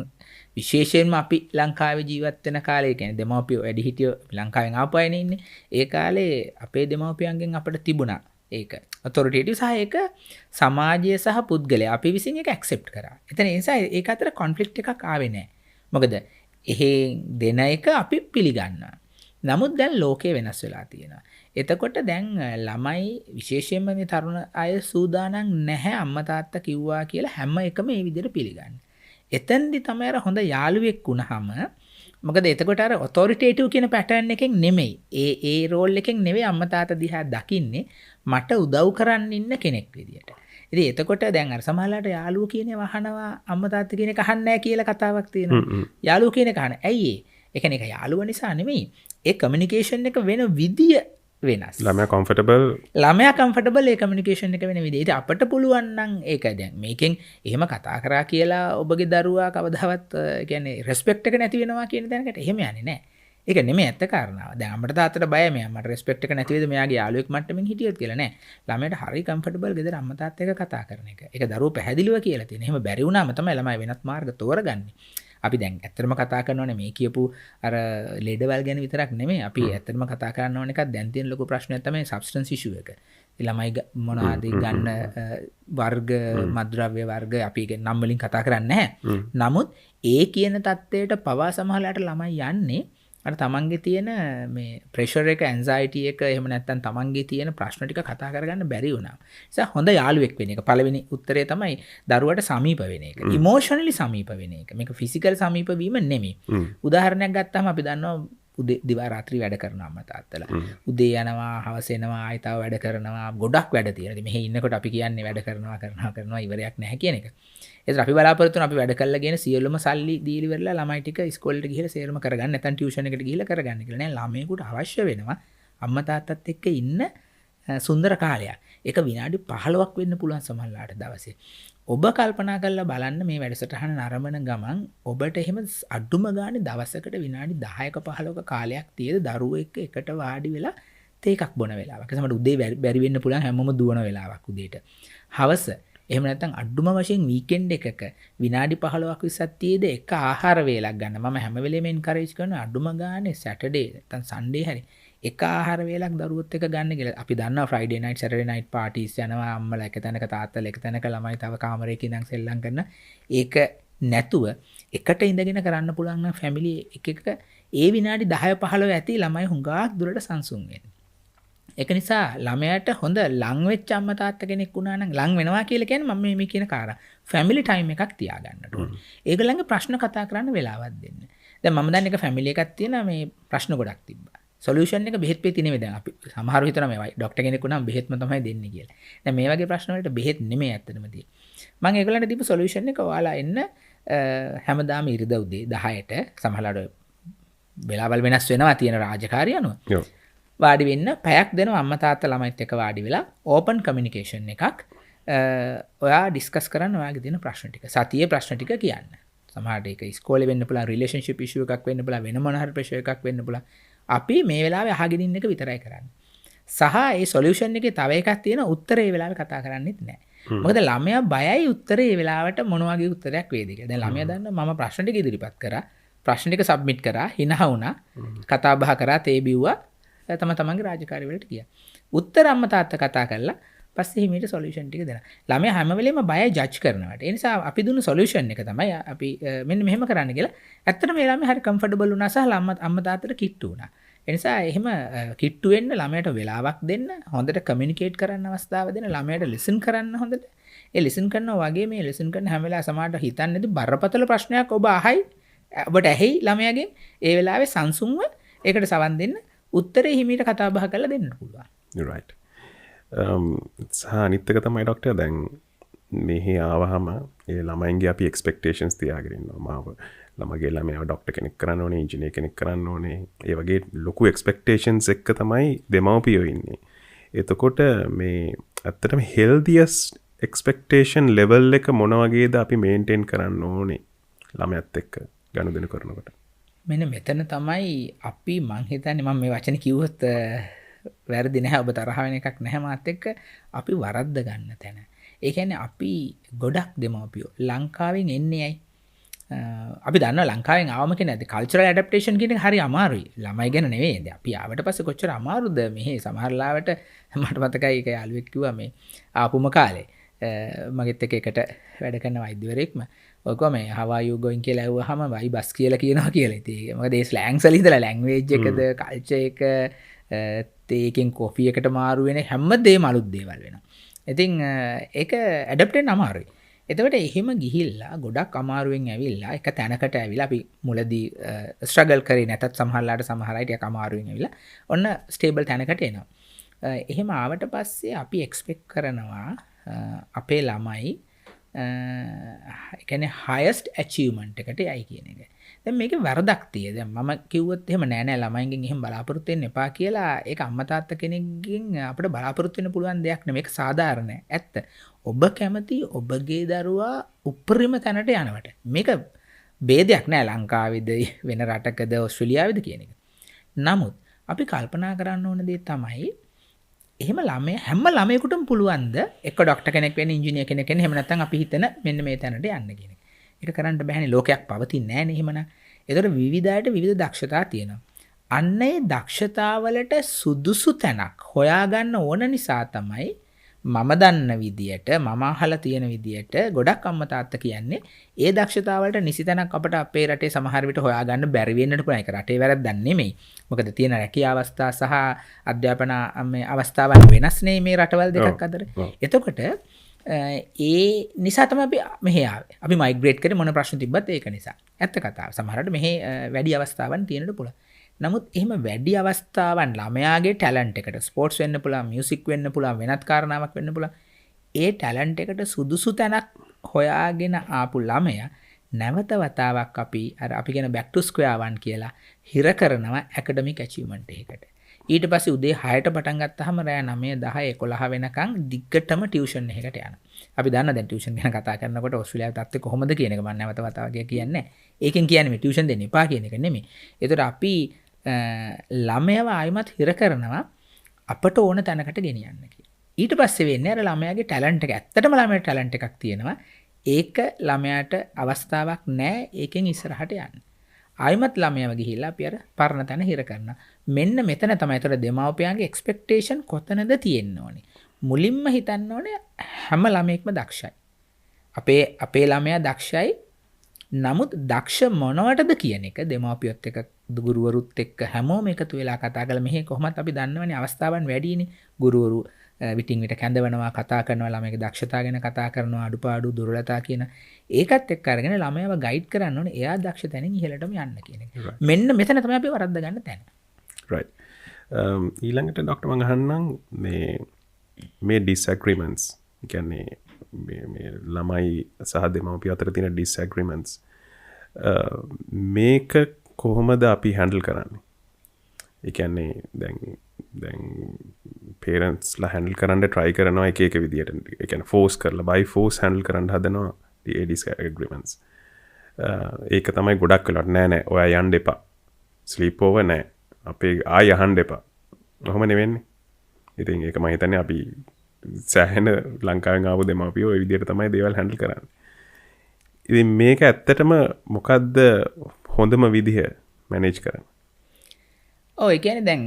විශේෂයෙන්ම අපි ලංකාවේ ජීවත් වෙන කාලේ කියන්නේ දෙමව්පියෝ වැඩිහිටියෝ ලංකාවෙන් ආපු අයනේ ඉන්නේ. ඒ කාලේ අපේ දෙමව්පියන්ගෙන් අපිට තිබුණා ඒක ඔතොරිටේටිව් සහ ඒක සමාජය සහ පුද්ගලයා අපි විසින් ඒක ඇක්සෙප්ට් කරා. එතන ඒ නිසා ඒක අතර කොන්ෆ්ලික්ට් එකක් ආවේ නැහැ. මොකද එහෙ දෙන එක අපි පිළිගන්නවා. නමුත් දැන් ලෝකේ වෙනස් වෙලා තියෙනවා. එතකොට දැන් ළමයි විශේෂයෙන්ම මේ තරුණ අය සූදානම් නැහැ අම්මා තාත්තා කිව්වා කියලා හැම එකම මේ විදිහට පිළිගන්න. එතෙන්දි තමයි අර හොඳ යාළුවෙක් වුණාම මොකද එතකොට අර ඔතොරිටේටිව් කියන පැටර්න් එකෙන් නෙමෙයි. ඒ රෝල් එකෙන් නෙවෙයි අම්මා තාත්තා දිහා දකින්නේ මට උදව් කරන්න ඉන්න කෙනෙක් විදියට. ඉතින් එතකොට දැන් අර සමහරලාට යාළුවෝ කියන්නේ වහනවා අම්මා තාත්තා කියන එක අහන්නේ නැහැ කියලා කතාවක් තියෙනවා. යාළුවෝ කියන එක අහන. ඇයි ඒ? ඒ කියන්නේ ඒක යාළුවා නිසා නෙමෙයි. ඒ කමියුනිකේෂන් එක වෙන විදිය වෙනස්. ළමයා කම්ෆර්ටබල් ඒ කමියුනිකේෂන් එක වෙන විදිහ. ඉතින් අපිට පුළුවන් නම් ඒක දැන් මේකෙන් එහෙම කතා කරා කියලා ඔබගේ දරුවා කවදාවත් කියන්නේ රෙස්පෙක්ට් එක නැති වෙනවා කියන දැනකට එහෙම යන්නේ නැහැ. ඒක නෙමෙයි ඇත්ත කාරණාව. දැන් අපිට තාත්තට බයයි මෙයා මට රෙස්පෙක්ට් එක නැති වේද මෙයාගේ යාළුවෙක් මට්ටමින් හිටියොත් කියලා නෑ. ළමයට හරි කම්ෆර්ටබල් ගෙදර අම්මා තාත්තා එක්ක කතා කරන එක. ඒක දරුවෝ පැහැදිලිව කියලා තියෙන. එහෙම බැරි වුණාම තමයි ළමයි වෙනත් මාර්ග තෝරගන්නේ. අපි දැන් ඇත්තටම කතා කරනවානේ මේ කියපු අර ලෙඩවල් ගැන විතරක් නෙමෙයි. අපි ඇත්තටම කතා කරන්න ඕන එකක් දැන් තියෙන ලොකු ප්‍රශ්නයක් තමයි සබ්ස්ටන්ස් ඉෂුව එක. ළමයි මොනවාද ගන්න වර්ග මත්ද්‍රව්‍ය වර්ග අපි නම් වලින් කතා කරන්නේ නැහැ. නමුත් ඒ කියන தත්ත්වයට පවා සමහරලාට ළමයි යන්නේ අර තමන්ගේ තියෙන මේ ප්‍රෙෂර් එක ඇන්සයිටි එක එහෙම නැත්නම් තමන්ගේ තියෙන ප්‍රශ්න ටික කතා කරගන්න බැරි වුණා. ඒ නිසා හොඳ යාළුවෙක් වෙන එක පළවෙනි උත්තරේ තමයි දරුවට සමීප වෙන එක. ඉමෝෂනලි සමීප වෙන එක. මේක ෆිසිකල් සමීප වීම නෙමෙයි. උදාහරණයක් ගත්තාම අපි දන්නවා උදේ දිවා රාත්‍රී වැඩ කරනවා අම්මා තාත්තලා. උදේ යනවා, හවස එනවා, ආයෙ තව වැඩ කරනවා. ගොඩක් වැඩ තියෙනවා. ඉතින් මෙහි ඉන්නකොට අපි කියන්නේ වැඩ කරනවා ඉවරයක් නැහැ කියන එක. ඒතර අපි බලාපොරොත්තු වෙන අපි වැඩ කරලා ගෙන සියලුම සල්ලි දීලි වෙරලා ළමයි ටික ඉස්කෝලේට ගිහලා සේරම කරගන්න නැත්නම් ටියුෂන් එකට ගිහලා කරගන්න කියලා නෑ. ළමයෙකුට අවශ්‍ය වෙනවා අම්මා තාත්තත් එක්ක ඉන්න සුන්දර කාලයක්. ඒක විනාඩි 15ක් වෙන්න පුළුවන් සමහරලාට දවසේ. ඔබ කල්පනා කරලා බලන්න මේ වැඩසටහන නරඹන ගමන් ඔබට එහෙම අඩුම ගානේ දවසකට විනාඩි 10ක 15ක කාලයක් තියෙද දරුවෝ එක්ක එකට වාඩි වෙලා තේ එකක් බොන වෙලාවක්. ඒ සමහර උදේ බැරි වෙන්න පුළුවන් හැමෝම දුවන වෙලාවක් උදේට. හවස එහෙම නැත්නම් අඩුම වශයෙන් වීකෙන්ඩ් එකක විනාඩි 15ක් 20ක් තියේද එක ආහාර වේලක් ගන්න. මම හැම වෙලෙම එන්කරේජ් කරනවා අඩුම ගානේ සැටර්ඩේ නැත්නම් සන්ඩේ හරි එක ආහාර වේලක් දරුවොත් එක්ක ගන්න කියලා. අපි දන්නවා Friday night Saturday night parties යනවා අම්මලා එක තැනක තාත්තලා එක තැනක ළමයි තව කාමරයක ඉඳන් සෙල්ලම් කරන. ඒක නැතුව එකට ඉඳගෙන කරන්න පුළුවන් නම් ෆැමිලි එක ඒ විනාඩි 10 15 ඇති ළමයි හුඟක් දුරට සංසුන් වෙන්නේ. ඒක නිසා ළමයාට හොඳ ලං වෙච්ච අම්මා තාත්තා කෙනෙක් වුණා නම් ලං වෙනවා කියලා කියන්නේ මම මේ කියන කාරණා. ෆැමිලි ටයිම් එකක් තියාගන්නට ඕනේ. ඒගොල්ලන්ගේ ප්‍රශ්න කතා කරන්න වෙලාවක් දෙන්න. දැන් මම දන්න එක ෆැමිලි එකක් තියෙනවා මේ ප්‍රශ්න ගොඩක් තිබ්බා. සොලියුෂන් එක බෙහෙත් පෙති නෙමෙයි දැන් අපි සමහරව හිතනවා මේ ડોක්ටර් කෙනෙක් වුණාම බෙහෙත්ම තමයි දෙන්නේ කියලා. දැන් මේ වගේ ප්‍රශ්න වලට බෙහෙත් නෙමෙයි ඇත්තටම තියෙන්නේ. මම ඒගොල්ලන්ට දීපු සොලියුෂන් එක ඔයාලා එන්න හැමදාම ඉරිදා උදේ 10ට සමහරවල් වෙලාවල් වෙනස් වෙනවා තියෙන රාජකාරිය අනුව. වාඩි වෙන්න පැයක් දෙනවා අම්මා තාත්තා ළමයිත් එක්ක වාඩි වෙලා ඕපන් කමියුනිකේෂන් එකක් ඔයා ඩිස්කස් කරන්න ඔයාගේ තියෙන ප්‍රශ්න ටික සතියේ ප්‍රශ්න ටික කියන්න. සමහරට ඒක ඉස්කෝලේ වෙන්න පුළුවන් රිලේෂන්ෂිප් ඉෂුව එකක් වෙන්න පුළුවන් වෙන මොන හරි ප්‍රෙෂර් එකක් වෙන්න පුළුවන්. අපි මේ වෙලාවේ අහගෙන ඉන්න එක විතරයි කරන්නේ. සහ ඒ සොලියුෂන් එකේ තව එකක් තියෙන උත්තරේ ඒ වෙලාවේ කතා කරන්නේත් නැහැ. මොකද ළමයා බයයි උත්තරේ ඒ වෙලාවට මොන වගේ උත්තරයක් වේද කියලා. දැන් ළමයා දන්නවා මම ප්‍රශ්න ටික ඉදිරිපත් කරා. ප්‍රශ්න ටික සබ්මිට් කරා, hina වුණා, කතා බහ කරා, තේ බිව්වා, තමන්ගේ රාජකාරී වලට ගියා. උත්තර අම්මා තාත්තා කතා කළා. පස්සේ හිමීට සොලියුෂන් ටික දෙනවා. ළමයා හැම වෙලේම බයයි ජජ් කරනවට. ඒ නිසා අපි දුන්න සොලියුෂන් එක තමයි අපි මෙන්න මෙහෙම කරන්න කියලා. ඇත්තටම මේ ළමයා හරි කම්ෆර්ටබල් වුණා සහ අම්මා තාත්තට කිට්ටු වුණා. ඒ නිසා එහෙම කිට්ටු වෙන්න ළමයට වෙලාවක් දෙන්න, හොඳට කමියුනිකේට් කරන්න අවස්ථාව දෙන්න, ළමයට ලිසන් කරන්න හොඳට. ඒ ලිසන් කරනවා වගේ මේ ලිසන් කරන හැම වෙලාවෙම සමහරට හිතන්නේදී බරපතල ප්‍රශ්නයක් ඔබ අහයි, ඔබට ඇහි ළමයාගෙන් ඒ වෙලාවේ සංසුන්ව ඒකට සවන් දෙන්න, උත්තරේ හිමීට කතා බහ කරලා දෙන්න පුළුවන්. right. සහ අනිත් එක තමයි ඩොක්ටර් දැන් මෙහි ආවහම ඒ ළමයින්ගේ අපි එක්ස්පෙක්ටේෂන්ස් තියාගෙන ඉන්නවා. මාව ළමගේ ළමයාව ඩොක්ටර් කෙනෙක් කරන්න ඕනේ, ඉංජිනේර් කෙනෙක් කරන්න ඕනේ. ඒ වගේ ලොකු එක්ස්පෙක්ටේෂන්ස් එක්ක තමයි දෙමව්පියෝ ඉන්නේ. එතකොට මේ ඇත්තටම හෙල්දියස්ට් එක්ස්පෙක්ටේෂන් ලෙවල් එක මොන වගේද අපි මේන්ටේන් කරන්න ඕනේ ළමයාත් එක්ක ගනුදෙනු කරනකොට? මෙන්න මෙතන තමයි අපි මං හිතන්නේ මම මේ වචනේ කිව්වොත් වැරදි නැහැ, ඔබ තරහ වෙන එකක් නැහැ මාත් එක්ක, අපි වරද්ද ගන්න තැන. ඒ කියන්නේ අපි ගොඩක් දෙමව්පියෝ ලංකාවෙන් එන්නේ ඇයි? අපි දන්නවා ලංකාවෙන් ආවම කියන්නේ කල්චරල් ඇඩැප්ටේෂන් කියන එක හරි අමාරුයි. ළමයි ගැන නෙවෙයි. දැන් අපි ආවට පස්සේ කොච්චර අමාරුද මෙහි සමහර ලාවට මට මතකයි එක යාළුවෙක් කිව්වා මේ ආපුම කාලේ මගෙත් එකට වැඩ කරන වෛද්‍යවරයෙක්ම ඔයකෝ මේ how are you going කියලා ඇහුවාම වයි බස් කියලා කියනවා කියලා. ඉතින් මොකද ඒ ස්ලැන්ග්ස් වල ඉඳලා ලැන්ග්වේජ් එකද කල්චර් එක ඒකෙන් කොපි එකට මාරු වෙන හැම දෙයක්ම අලුත් දේවල් වෙනවා. ඉතින් ඒක ඇඩැප්ට් වෙන්න අමාරුයි. එතකොට එහෙම ගිහිල්ලා ගොඩක් අමාරුවෙන් ඇවිල්ලා එක තැනකට ඇවිල්ලා අපි මුලදී ස්ට්‍රගල් කරේ නැතත් සමහරලාට සමහර අය ටිකක් අමාරුවෙන් ඇවිල්ලා ඔන්න ස්ටේබල් තැනකට එනවා. එහෙම ආවට පස්සේ අපි එක්ස්පෙක්ට් කරනවා අපේ ළමයි ඒ කියන්නේ highest achievement එකට යයි කියන එක. දැන් මේකේ වරදක් තියෙයි. දැන් මම කිව්වොත් එහෙම නෑ නෑ ළමයින්ගෙන් එහෙම බලාපොරොත්තු වෙන්න එපා කියලා. ඒක අම්මා තාත්තා කෙනෙක්ගෙන් අපිට බලාපොරොත්තු වෙන්න පුළුවන් දෙයක් නෙමෙයි. ඒක සාධාරණයි. ඇත්ත. ඔබ කැමති ඔබගේ දරුවා උපරිම තැනට යනවට. මේක ભેදයක් නෑ ලංකාවේද වෙන රටකද ඕස්ට්‍රේලියාවේද කියන එක. නමුත් අපි කල්පනා කරන්න ඕන දේ තමයි එහෙම ළමයා හැම ළමයෙකුටම පුළුවන්ද එක ඩොක්ටර් කෙනෙක් වෙන්න, ඉංජිනේර් කෙනෙක් වෙන්න, එහෙම නැත්නම් අපි හිතන මෙන්න මේ තැනට යන්න කියන එක. ඒක කරන්න බෑනේ. ලෝකයක් පවතින්නේ නෑනේ එහෙමනම්. ඒතර විවිධ අයට විවිධ දක්ෂතා තියෙනවා. අන්න ඒ දක්ෂතාවලට සුදුසු තැනක් හොයාගන්න ඕන නිසා තමයි මම දන්න විදියට, මම අහලා තියෙන විදියට ගොඩක් අම්මා තාත්තා කියන්නේ ඒ දක්ෂතාවලට නිසි තැනක් අපිට අපේ රටේ සමහර විට හොයාගන්න බැරි වෙන්නට පුළුවන්. ඒක රටේ වැරද්දක් නෙමෙයි. මොකද තියෙන රැකියා අවස්ථා සහ අධ්‍යාපන මේ අවස්ථාවන් වෙනස් නේ මේ රටවල් දෙකක් අතර. එතකොට ඒ නිසා තමයි අපි මෙහෙ ආවේ. අපි මයිග්‍රේට් කරේ මොන ප්‍රශ්න තිබ්බත් ඒක නිසා. ඇත්ත කතාව. සමහරවිට මෙහෙ වැඩි අවස්ථාවන් තියෙනට පුළුවන්. නමුත් එහෙම වැඩි අවස්ථාවන් ළමයාගේ ටැලන්ට් එකට ස්පෝර්ට්ස් වෙන්න පුළුවන්, මියුසික් වෙන්න පුළුවන්, වෙනත් කාරණාවක් වෙන්න පුළුවන්. ඒ ටැලන්ට් එකට සුදුසු තැනක් හොයාගෙන ආපු ළමයා නැවත වතාවක් අපි කියන back to square one කියලා හිර කරනවා academic achievement එකකට. ඊට පස්සේ උදේ 6ට පටන් ගත්තාම රෑ 9, 10, 11 වෙනකන් දිග්ගටම ටියුෂන් එකකට යනවා. අපි දන්න දැන් ටියුෂන් ගැන කතා කරනකොට ඕස්ට්‍රේලියාවේ තත්ත්වය කොහොමද කියන එක මම නැවත වතාවක් කියන්නේ. ඒකෙන් කියන්නේ මේ ටියුෂන් දෙන්න එපා කියන එක නෙමෙයි. ඒතර අපි ළමයව ආයිමත් හිර කරනවා අපට ඕන තැනකට ගෙනියන්න කියලා. ඊට පස්සේ වෙන්නේ අර ළමයාගේ ටැලන්ට් එක. ඇත්තටම ළමයාට ටැලන්ට් එකක් තියෙනවා. ඒක ළමයාට අවස්ථාවක් නැහැ ඒකෙන් ඉස්සරහට යන්න. ආයිමත් ළමයාව ගිහිල්ලා අපි අර පරණ තැන හිර කරනවා. මෙන්න මෙතන තමයි ඒතර දෙමාපියන්ගේ එක්ස්පෙක්ටේෂන් කොතනද තියෙන්න ඕනේ. මුලින්ම හිතන්න ඕනේ හැම ළමයෙක්ම දක්ෂයි. අපේ ළමයා දක්ෂයි. නමුත් දක්ෂ මොනවටද කියන එක දෙමාපියොත් එක්ක ගුරුවරුත් එක්ක හැමෝම එකතු වෙලා කතා කරලා මෙහි කොහොමත් අපි දන්නවනේ අවස්ථාවන් වැඩිනේ. ගුරුවරු විටින් විට කැඳවනවා, කතා කරනවා, ළමයිගේ දක්ෂතා ගැන කතා කරනවා, අඩුපාඩු දුර්වලතා කියන ඒකත් එක්ක අරගෙන ළමයාව ගයිඩ් කරන්න ඕනේ එයා දක්ෂ තැනින් ඉහළටම යන්න කියන එක. මෙන්න මෙතන තමයි අපි වරද්ද ගන්න තැන. right. ඊළඟට ඩොක්ටර් මම අහන්නම් මේ disagreements කියන්නේ මේ ළමයි සහ දෙමව්පිය අතර තියෙන disagreements මේක කොහොමද අපි හැන්ඩල් කරන්නේ? ඒ කියන්නේ දැන් පේරන්ට්ස්ලා හැන්ඩල් කරන්න try කරනවා එක එක විදියට. ඒ කියන්නේ force කරලා by force හැන්ඩල් කරන්න හදනවා ඒ disagreements. ඒක තමයි ගොඩක් වෙලාවට නෑ ඔයා යන්න එපා. sleep over නෑ. අපේ ආය අහන්න එපා. ඔහොම නෙවෙන්නේ. ඉතින් ඒක මම හිතන්නේ අපි සෑහෙන ලංකාවෙන් ආපු දෙමාපියෝ ඒ විදිහට තමයි දේවල් හැන්ඩල් කරන්නේ. ඉතින් මේක ඇත්තටම මොකද්ද හොඳම විදිහ මැනේජ් කරන්න? ඔව් ඒ කියන්නේ දැන්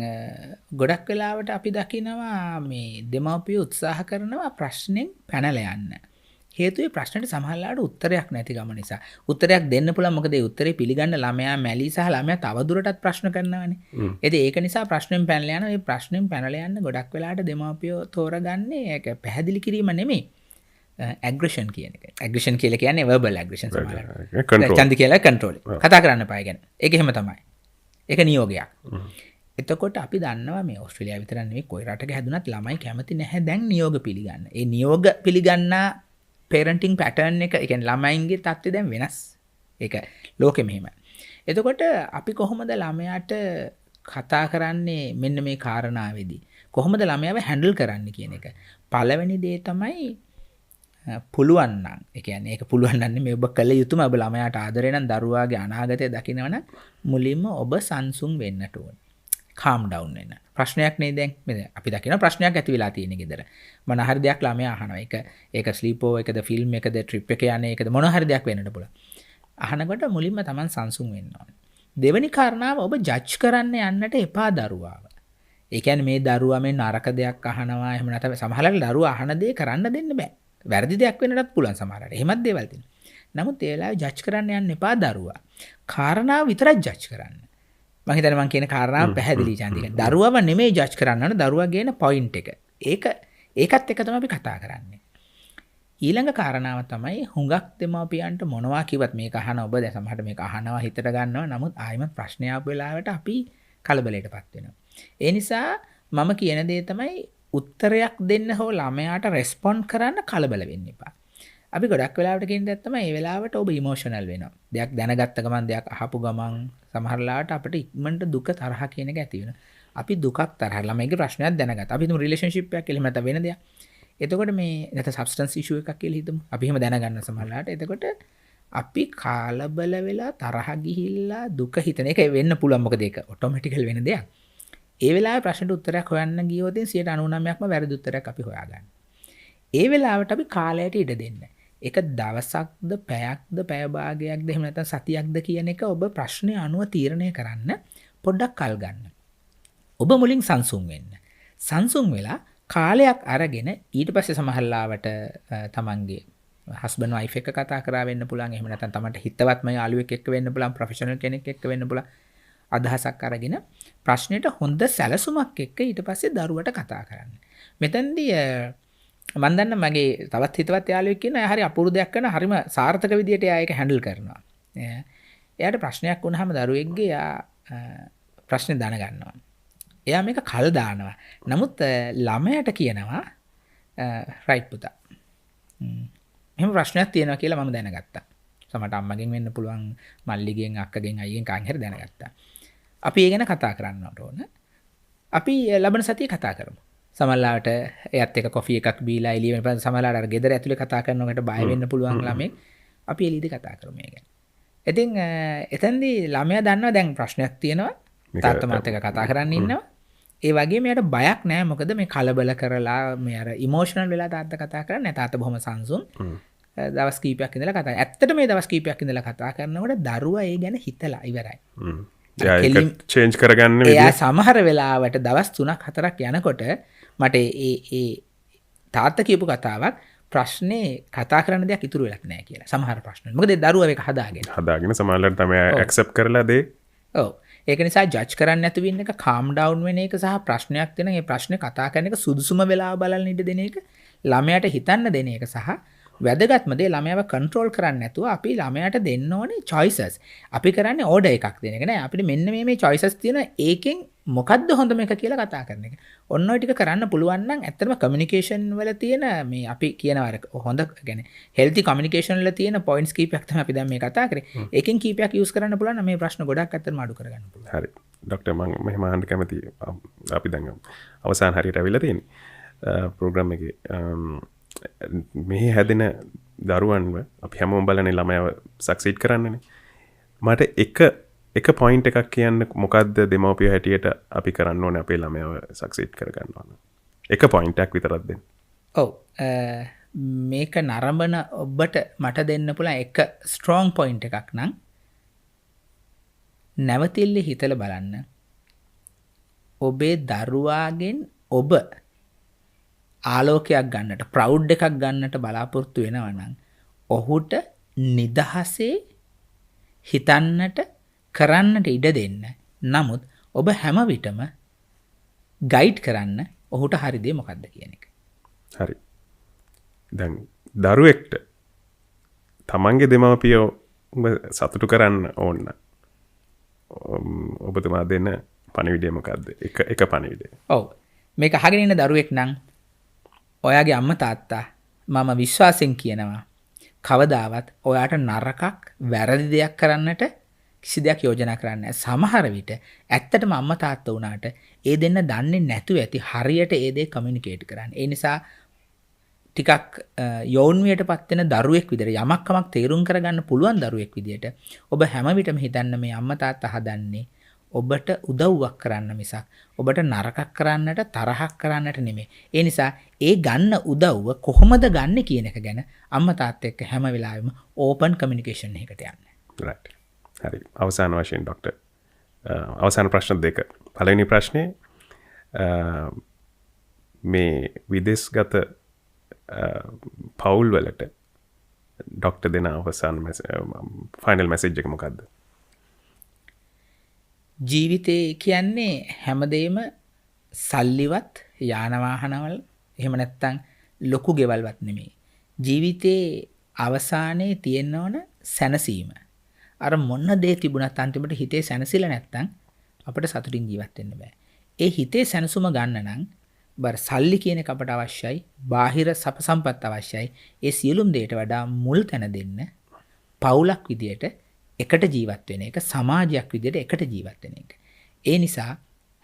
ගොඩක් වෙලාවට අපි දකිනවා මේ දෙමාපියෝ උත්සාහ කරනවා ප්‍රශ්නෙන් පැනලා යන්න. හේතුවේ ප්‍රශ්නෙට සමහරවිට උත්තරයක් නැති ගම නිසා. උත්තරයක් දෙන්න පුළුවන් මොකද ඒ උත්තරේ පිළිගන්න ළමයා මැලි සහ ළමයා තවදුරටත් ප්‍රශ්න කරනවානේ. ඉතින් ඒක නිසා ප්‍රශ්නෙන් පැනලා යන මේ ප්‍රශ්නෙන් පැනලා යන්න ගොඩක් වෙලාවට දෙමාපියෝ තෝරගන්නේ ඒක පැහැදිලි කිරීම නෙමෙයි. ඇග්‍රෙෂන් කියන එක. ඇග්‍රෙෂන් කියලා කියන්නේ verbal aggression සමහරවිට. චන්දි කියලා control. කතා කරන්න එපා ගැන. ඒක එහෙම තමයි. ඒක නියෝගයක්. එතකොට අපි දන්නවා මේ ඕස්ට්‍රේලියාව විතර නෙවෙයි කොයි රටක හැදුනත් ළමයි කැමති නැහැ දැන් නියෝග පිළිගන්න. ඒ නියෝග පිළිගන්න parenting pattern එක, ඒ කියන්නේ ළමයින්ගේ තත්ත්වය දැන් වෙනස්. ඒක ලෝකෙ මෙහෙමයි. එතකොට අපි කොහොමද ළමයාට කතා කරන්නේ මෙන්න මේ කාරණාවේදී? කොහොමද ළමයාව හැන්ඩල් කරන්න කියන එක. පළවෙනි දේ තමයි පුළුවන් නම්, ඒ කියන්නේ ඒක පුළුවන් නම් මේ ඔබ කළ යුතුම ඔබ ළමයාට ආදරේ නම් දරුවාගේ අනාගතය දකිනවනම් මුලින්ම ඔබ සංසුන් වෙන්නට ඕනේ. calm down වෙන්න. ප්‍රශ්නයක් නේ දැන් මේ අපි දකින ප්‍රශ්නයක් ඇති වෙලා තියෙන ගෙදර. මොන හරි දෙයක් ළමයා අහනවා. ඒක ස්ලීප් ඕවර් එකද ෆිල්ම් එකද ට්‍රිප් එක යන්නේ එකද මොන හරි දෙයක් වෙන්නට පුළුවන්. අහනකොට මුලින්ම Taman සංසුන් වෙන්න ඕනේ. දෙවෙනි කාරණාව ඔබ ජජ් කරන්න යන්නට එපා දරුවාව. ඒ කියන්නේ මේ දරුවා මේ නරක දෙයක් අහනවා එහෙම නැත්නම් සමහරවිට දරුවා අහන දේ කරන්න දෙන්න බෑ. වැරදි දෙයක් වෙන්නත් පුළුවන් සමහරවිට. එහෙමත් දේවල් තියෙනවා. නමුත් ඒ වෙලාවේ ජජ් කරන්න යන්න එපා දරුවා. කාරණාව විතරක් ජජ් කරන්න. මම හිතන්නේ මම කියන කාරණාව පැහැදිලි චන්දික. දරුවව නෙමෙයි ජජ් කරන්න ඕන දරුවා ගේන පොයින්ට් එක. ඒකත් එක තමයි අපි කතා කරන්නේ. ඊළඟ කාරණාව තමයි හුඟක් දෙමාපියන්ට මොනවා කිව්වත් මේක අහන ඔබ දැන් සමහරට මේක අහනවා හිතට ගන්නවා. නමුත් ආයෙමත් ප්‍රශ්න ආපු වෙලාවට අපි කලබලයටපත් වෙනවා. ඒ නිසා මම කියන දේ තමයි උත්තරයක් දෙන්න හෝ ළමයාට රෙස්පොන්ඩ් කරන්න කලබල වෙන්න එපා. අපි ගොඩක් වෙලාවට කියන දේ තමයි මේ වෙලාවට ඔබ ඉමෝෂනල් වෙනවා. දෙයක් දැනගත්ත ගමන් දෙයක් අහපු ගමන් සමහර වෙලාවට අපිට ඉක්මනට දුක තරහ කියන එක ඇති වෙනවා. අපි දුකක් තරහ ළමයිගේ ප්‍රශ්නයක් දැනගත්තා. අපි හිතමු රිලේෂන්ෂිප් එකක් කියලා නැත්නම් වෙන දෙයක්. එතකොට මේ නැත්නම් සබ්ස්ටන්ස් ඉෂුව එකක් කියලා හිතමු. අපි එහෙම දැනගන්න සමහර වෙලාවට. එතකොට අපි කාලබල වෙලා තරහ ගිහිල්ලා දුක හිතන එක වෙන්න පුළුවන්. මොකද ඒක ඔටෝමැටිකල් වෙන දෙයක්. ඒ වෙලාවේ ප්‍රශ්නට උත්තරයක් හොයන්න ගියොත් 99%ක්ම වැරදි උත්තරයක් අපි හොයාගන්න. ඒ වෙලාවට අපි කාලයට ඉඩ දෙන්න. ඒක දවසක්ද පැයක්ද පැය භාගයක්ද එහෙම නැත්නම් සතියක්ද කියන එක ඔබ ප්‍රශ්නේ අනුව තීරණය කරන්න පොඩ්ඩක් කල් ගන්න. ඔබ මුලින් සංසුන් වෙන්න. සංසුන් වෙලා කාලයක් අරගෙන ඊට පස්සේ සමහරලාවට තමන්ගේ හස්බන්ඩ් වයිෆ් එක්ක කතා කරා වෙන්න පුළුවන්. එහෙම නැත්නම් තමන්ට හිතවත්ම යාළුවෙක් එක්ක වෙන්න පුළුවන්. ප්‍රොෆෙෂනල් කෙනෙක් එක්ක වෙන්න පුළුවන්. අදහසක් අරගෙන ප්‍රශ්නෙට හොඳ සැලසුමක් එක්ක ඊට පස්සේ දරුවට කතා කරන්න. මෙතනදී මම දන්න මගේ තවත් හිතවත් යාළුවෙක් ඉන්නවා. එයා හරි අපූර්ව දෙයක් කරන හරිම සාර්ථක විදියට එයා ඒක හැන්ඩල් කරනවා. එයාට ප්‍රශ්නයක් වුණාම දරුවෙක්ගේ එයා ප්‍රශ්නේ දැනගන්නවා. එයා මේක කල් දානවා. නමුත් ළමයාට කියනවා රයිට් පුතා. එහෙම ප්‍රශ්නයක් තියෙනවා කියලා මම දැනගත්තා. සමහරට අම්මගෙන් වෙන්න පුළුවන්, මල්ලිගෙන්, අක්කගෙන්, අයියෙන් කාගෙන් හරි දැනගත්තා. අපි ඒ ගැන කතා කරන්නට ඕන. අපි ලබන සතියේ කතා කරමු. සමහරවිට එයත් එක කොෆි එකක් බීලා එළිය වෙන සමහරවිට අර ගෙදර ඇතුලේ කතා කරනකොට බය වෙන්න පුළුවන් ළමෙක්. අපි එළියදී කතා කරමු මේ ගැන. ඉතින් එතෙන්දී ළමයා දන්නවා දැන් ප්‍රශ්නයක් තියෙනවා. තාත්තා මාත් එක්ක කතා කරන්න ඉන්නවා. ඒ වගේ මෙයාට බයක් නැහැ. මොකද මේ කලබල කරලා මේ අර ඉමෝෂනල් වෙලා තාත්තා කතා කරන්නේ නැහැ. තාත්තා බොහොම සංසුන්. දවස් කීපයක් ඉඳලා කතා. ඇත්තට මේ දවස් කීපයක් ඉඳලා කතා කරනකොට දරුවා ඒ ගැන හිතලා ඉවරයි. චේන්ජ් කරගන්න එයා සමහර වෙලාවට දවස් 3ක් 4ක් යනකොට මට ඒ තාත්තා කියපු කතාවක් ප්‍රශ්නේ කතා කරන්න දෙයක් ඉතුරු වෙලක් නැහැ කියලා. සමහර ප්‍රශ්න. මොකද ඒ දරුවා ඒක හදාගෙන සමහරවිට තමයි ඇක්සෙප්ට් කරලා දෙයි. ඔව්. ඒක නිසා ජජ් කරන්න නැතුව ඉන්න එක, කාම් ඩවුන් වෙන එක සහ ප්‍රශ්නයක් දෙන ඒ ප්‍රශ්නේ කතා කරන එක සුදුසුම වෙලාව බලන්න ඉඩ දෙන එක, ළමයාට හිතන්න දෙන එක සහ වැදගත්ම දේ ළමයාව කන්ට්‍රෝල් කරන්න නැතුව අපි ළමයාට දෙන්න ඕනේ choices. අපි කරන්නේ ඕඩර් එකක් දෙන එක නෑ. අපිට මෙන්න මේ choices තියෙන ඒකෙන් මොකද්ද හොඳම එක කියලා කතා කරන එක. ඔන්න ඔය ටික කරන්න පුළුවන් නම් ඇත්තටම කමියුනිකේෂන් වල තියෙන මේ අපි කියනවා හොඳ يعني healthy communication වල තියෙන points කීපයක් තමයි අපි දැන් මේ කතා කරේ. ඒකෙන් කීපයක් use කරන්න පුළුවන් නම් මේ ප්‍රශ්න ගොඩක් ඇත්තටම අඩු කරගන්න පුළුවන්. හරි. ડોක්ටර් මම මෙහෙම අහන්න කැමතියි. අපි දැන් අවසාන හරියට අවිලා තියෙන්නේ. ප්‍රෝග්‍රෑම් එකේ මෙහි හැදෙන දරුවන්ව අපි හැමෝම බලන්නේ ළමයව සක්සීඩ් කරන්නනේ. මට එක පොයින්ට් එකක් කියන්න මොකක්ද දෙමව්පියෝ හැටියට අපි කරන්න ඕනේ අපේ ළමයව සක්සීඩ් කරගන්න ඕන. එක පොයින්ට් එකක් විතරක් දෙන්න. ඔව් මේක නරඹන ඔබට මට දෙන්න පුළුවන් එක ස්ට්‍රෝං පොයින්ට් එකක් නම් නැවතිල්ල හිතලා බලන්න. ඔබේ දරුවාගෙන් ඔබ ආලෝකයක් ගන්නට ප්‍රවුඩ් එකක් ගන්නට බලාපොරොත්තු වෙනවා නම් ඔහුට නිදහසේ හිතන්නට කරන්නට ඉඩ දෙන්න. නමුත් ඔබ හැම විටම ගයිඩ් කරන්න ඔහුට හරි දේ මොකක්ද කියන එක. හරි. දැන් දරුවෙක්ට තමන්ගේ දෙමව්පියෝ සතුටු කරන්න ඕන. ඔබතුමා දෙන්න පණිවිඩය මොකක්ද? එක පණිවිඩය. ඔව්. මේක අහගෙන ඉන්න දරුවෙක් නම් ඔයාගේ අම්මා තාත්තා මම විශ්වාසයෙන් කියනවා කවදාවත් ඔයාට නරකක් වැරදි දෙයක් කරන්නට කිසි දෙයක් යෝජනා කරන්නේ නැහැ. සමහර විට ඇත්තටම අම්මා තාත්තා වුණාට ඒ දෙන්න දන්නේ නැතුව ඇති හරියට ඒ දේ කමියුනිකේට් කරන්න. ඒ නිසා ටිකක් යෞන්වියටපත් වෙන දරුවෙක් විදිහට යමක් කමක් තේරුම් කරගන්න පුළුවන් දරුවෙක් විදිහට ඔබ හැම විටම හිතන්න මේ අම්මා තාත්තා හදන්නේ ඔබට උදව්වක් කරන්න මිසක් ඔබට නරකක් කරන්නට තරහක් කරන්නට නෙමෙයි. ඒ නිසා ඒ ගන්න උදව්ව කොහොමද ගන්න කියන එක ගැන අම්මා තාත්තා එක්ක හැම වෙලාවෙම ඕපන් කමියුනිකේෂන් එකකට යන්න. රයිට්. හරි. අවසාන වශයෙන් ડોක්ටර් අවසාන ප්‍රශ්න දෙක. පළවෙනි ප්‍රශ්නේ මේ විදේශගත පවුල් වලට ડોක්ටර් දෙන අවසාන ෆයිනල් මෙසේජ් එක මොකක්ද? ජීවිතේ කියන්නේ හැමදේම සල්ලිවත් යාන වාහනවල එහෙම නැත්තම් ලොකු ගෙවල්වත් නෙමෙයි. ජීවිතේ අවසානයේ තියෙන්න ඕන සැනසීම. අර මොන දේ තිබුණත් අන්තිමට හිතේ සැනසෙලා නැත්තම් අපිට සතුටින් ජීවත් වෙන්න බෑ. ඒ හිතේ සැනසුම ගන්න නම් බර සල්ලි කියන එක අපට අවශ්‍යයි. බාහිර සප සම්පත් අවශ්‍යයි. ඒ සියලුම දේට වඩා මුල් තැන දෙන්න පවුලක් විදියට එකට ජීවත් වෙන එක, සමාජයක් විදියට එකට ජීවත් වෙන එක. ඒ නිසා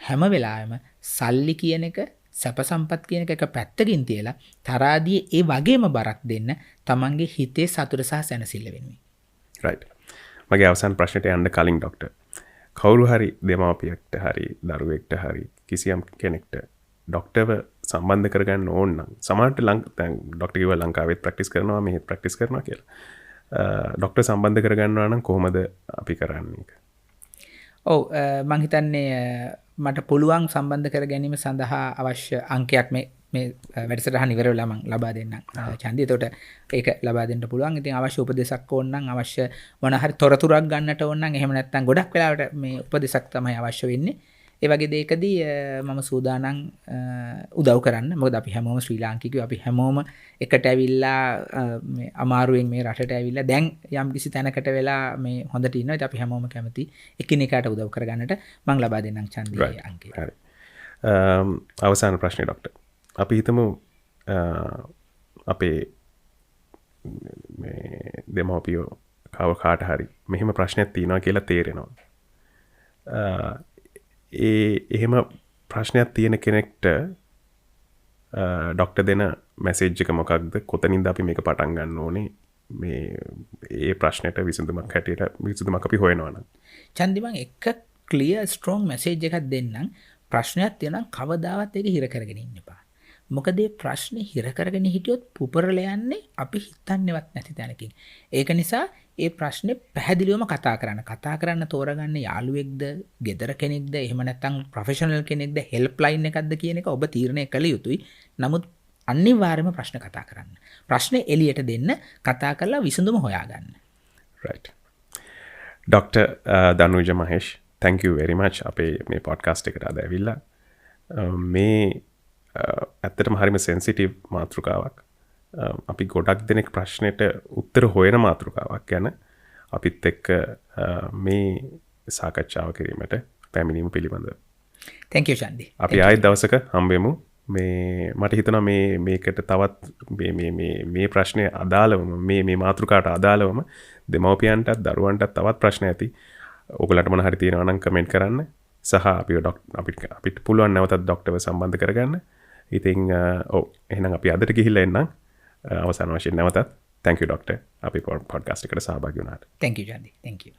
හැම වෙලාවෙම සල්ලි කියන එක, සැප සම්පත් කියන එක පැත්තකින් තියලා තරාදී ඒ වගේම බරක් දෙන්න තමන්ගේ හිතේ සතුට සහ සැනසෙල්ල වෙනුවෙන්. රයිට්. මගේ අවසාන ප්‍රශ්නයට යන්න කලින් ડોක්ටර් කවුරු හරි දෙමාපියෙක්ට හරි දරුවෙක්ට හරි කිසියම් කෙනෙක්ට ડોක්ටර්ව සම්බන්ධ කරගන්න ඕන නම් සමහරට දැන් ડોක්ටර් කිව්වා ලංකාවෙත් ප්‍රැක්ටිස් කරනවා මෙහෙත් ප්‍රැක්ටිස් කරනවා කියලා. ડોක්ටර් සම්බන්ධ කරගන්නවා නම් කොහොමද අපි කරන්නේ? ඔව් මම හිතන්නේ මට පුළුවන් සම්බන්ධ කර ගැනීම සඳහා අවශ්‍ය අංකයක් මේ වැඩසටහන ඉවර වෙලා මම ලබා දෙන්නම්. ඡන්දි. එතකොට ඒක ලබා දෙන්න පුළුවන්. ඉතින් අවශ්‍ය උපදේශක් ඕන නම් අවශ්‍ය මොන හරි තොරතුරක් ගන්නට ඕන නම් එහෙම නැත්නම් ගොඩක් වෙලාවට මේ උපදේශක් තමයි අවශ්‍ය වෙන්නේ. ඒ වගේ දෙයකදී මම සූදානම් උදව් කරන්න. මොකද අපි හැමෝම ශ්‍රී ලාංකිකයෝ අපි හැමෝම එකට ඇවිල්ලා මේ අමාරුවෙන් මේ රටට ඇවිල්ලා දැන් යම් කිසි තැනකට වෙලා මේ හොඳට ඉන්නවා. ඉතින් අපි හැමෝම කැමති එකිනෙකාට උදව් කරගන්නට මම ලබා දෙන්නම් ඡන්දේ අංකය. හරි. අවසාන ප්‍රශ්නේ ડોක්ටර්. අපි හිතමු අපේ මේ දෙමව්පියෝ කාට හරි මෙහෙම ප්‍රශ්නයක් තියෙනවා කියලා තේරෙනවා. එහෙම ප්‍රශ්නයක් තියෙන කෙනෙක්ට ડોක්ටර් දෙන මෙසේජ් එක මොකක්ද? කොතනින්ද අපි මේක පටන් ගන්න ඕනේ? මේ ඒ ප්‍රශ්නෙට විසඳුමක් හැටියට විසඳුමක් අපි හොයනවා නම්. ඡන්දි මම එක ක්ලියර් ස්ට්‍රෝං මෙසේජ් එකක් දෙන්නම්. ප්‍රශ්නයක් තියෙනවා කවදාවත් ඒක හිර කරගෙන ඉන්න එපා. මොකද මේ ප්‍රශ්නේ හිර කරගෙන හිටියොත් පුපුරල යන්නේ අපි හිතන්නේවත් නැති තැනකින්. ඒක නිසා ඒ ප්‍රශ්නේ පැහැදිලිවම කතා කරන්න තෝරගන්න යාළුවෙක්ද, ගෙදර කෙනෙක්ද, එහෙම නැත්නම් ප්‍රොෆෙෂනල් කෙනෙක්ද, හෙල්ප්ලයින් එකක්ද කියන එක ඔබ තීරණය කළ යුතුයි. නමුත් අනිවාර්යයෙන්ම ප්‍රශ්න කතා කරන්න. ප්‍රශ්නේ එළියට දෙන්න, කතා කරලා විසඳුම හොයාගන්න. right. Dr. Danuja Mahesh, thank you very much අපේ මේ podcast එකට අද ඇවිල්ලා. මේ ඇත්තටම හරිම සෙන්සිටිව් මාතෘකාවක්. අපි ගොඩක් දෙනෙක් ප්‍රශ්නෙට උත්තර හොයන මාතෘකාවක් ගැන අපිත් එක්ක මේ සාකච්ඡාව කිරීමට පැමිණීම පිළිබඳව. Thank you Chandi. අපි ආයෙත් දවසක හම්බෙමු. මේ මට හිතෙනවා මේකට තවත් මේ ප්‍රශ්නේ අදාළවම මේ මාතෘකාවට අදාළවම දෙමව්පියන්ටත් දරුවන්ටත් තවත් ප්‍රශ්න ඇති. ඔයගලට මොන හරි තියෙනවා නම් කමෙන්ට් කරන්න. සහ අපිට පුළුවන් නැවතත් ડોක්ටර්ව සම්බන්ධ කරගන්න. ඉතින් ඔව් එහෙනම් අපි අදට ගිහිල්ලා එන්නම්. අවසාන වශයෙන් නැවතත් thank you doctor අපි podcast එකට සහභාගී වුණාට. Thank you Chandi. Thank you.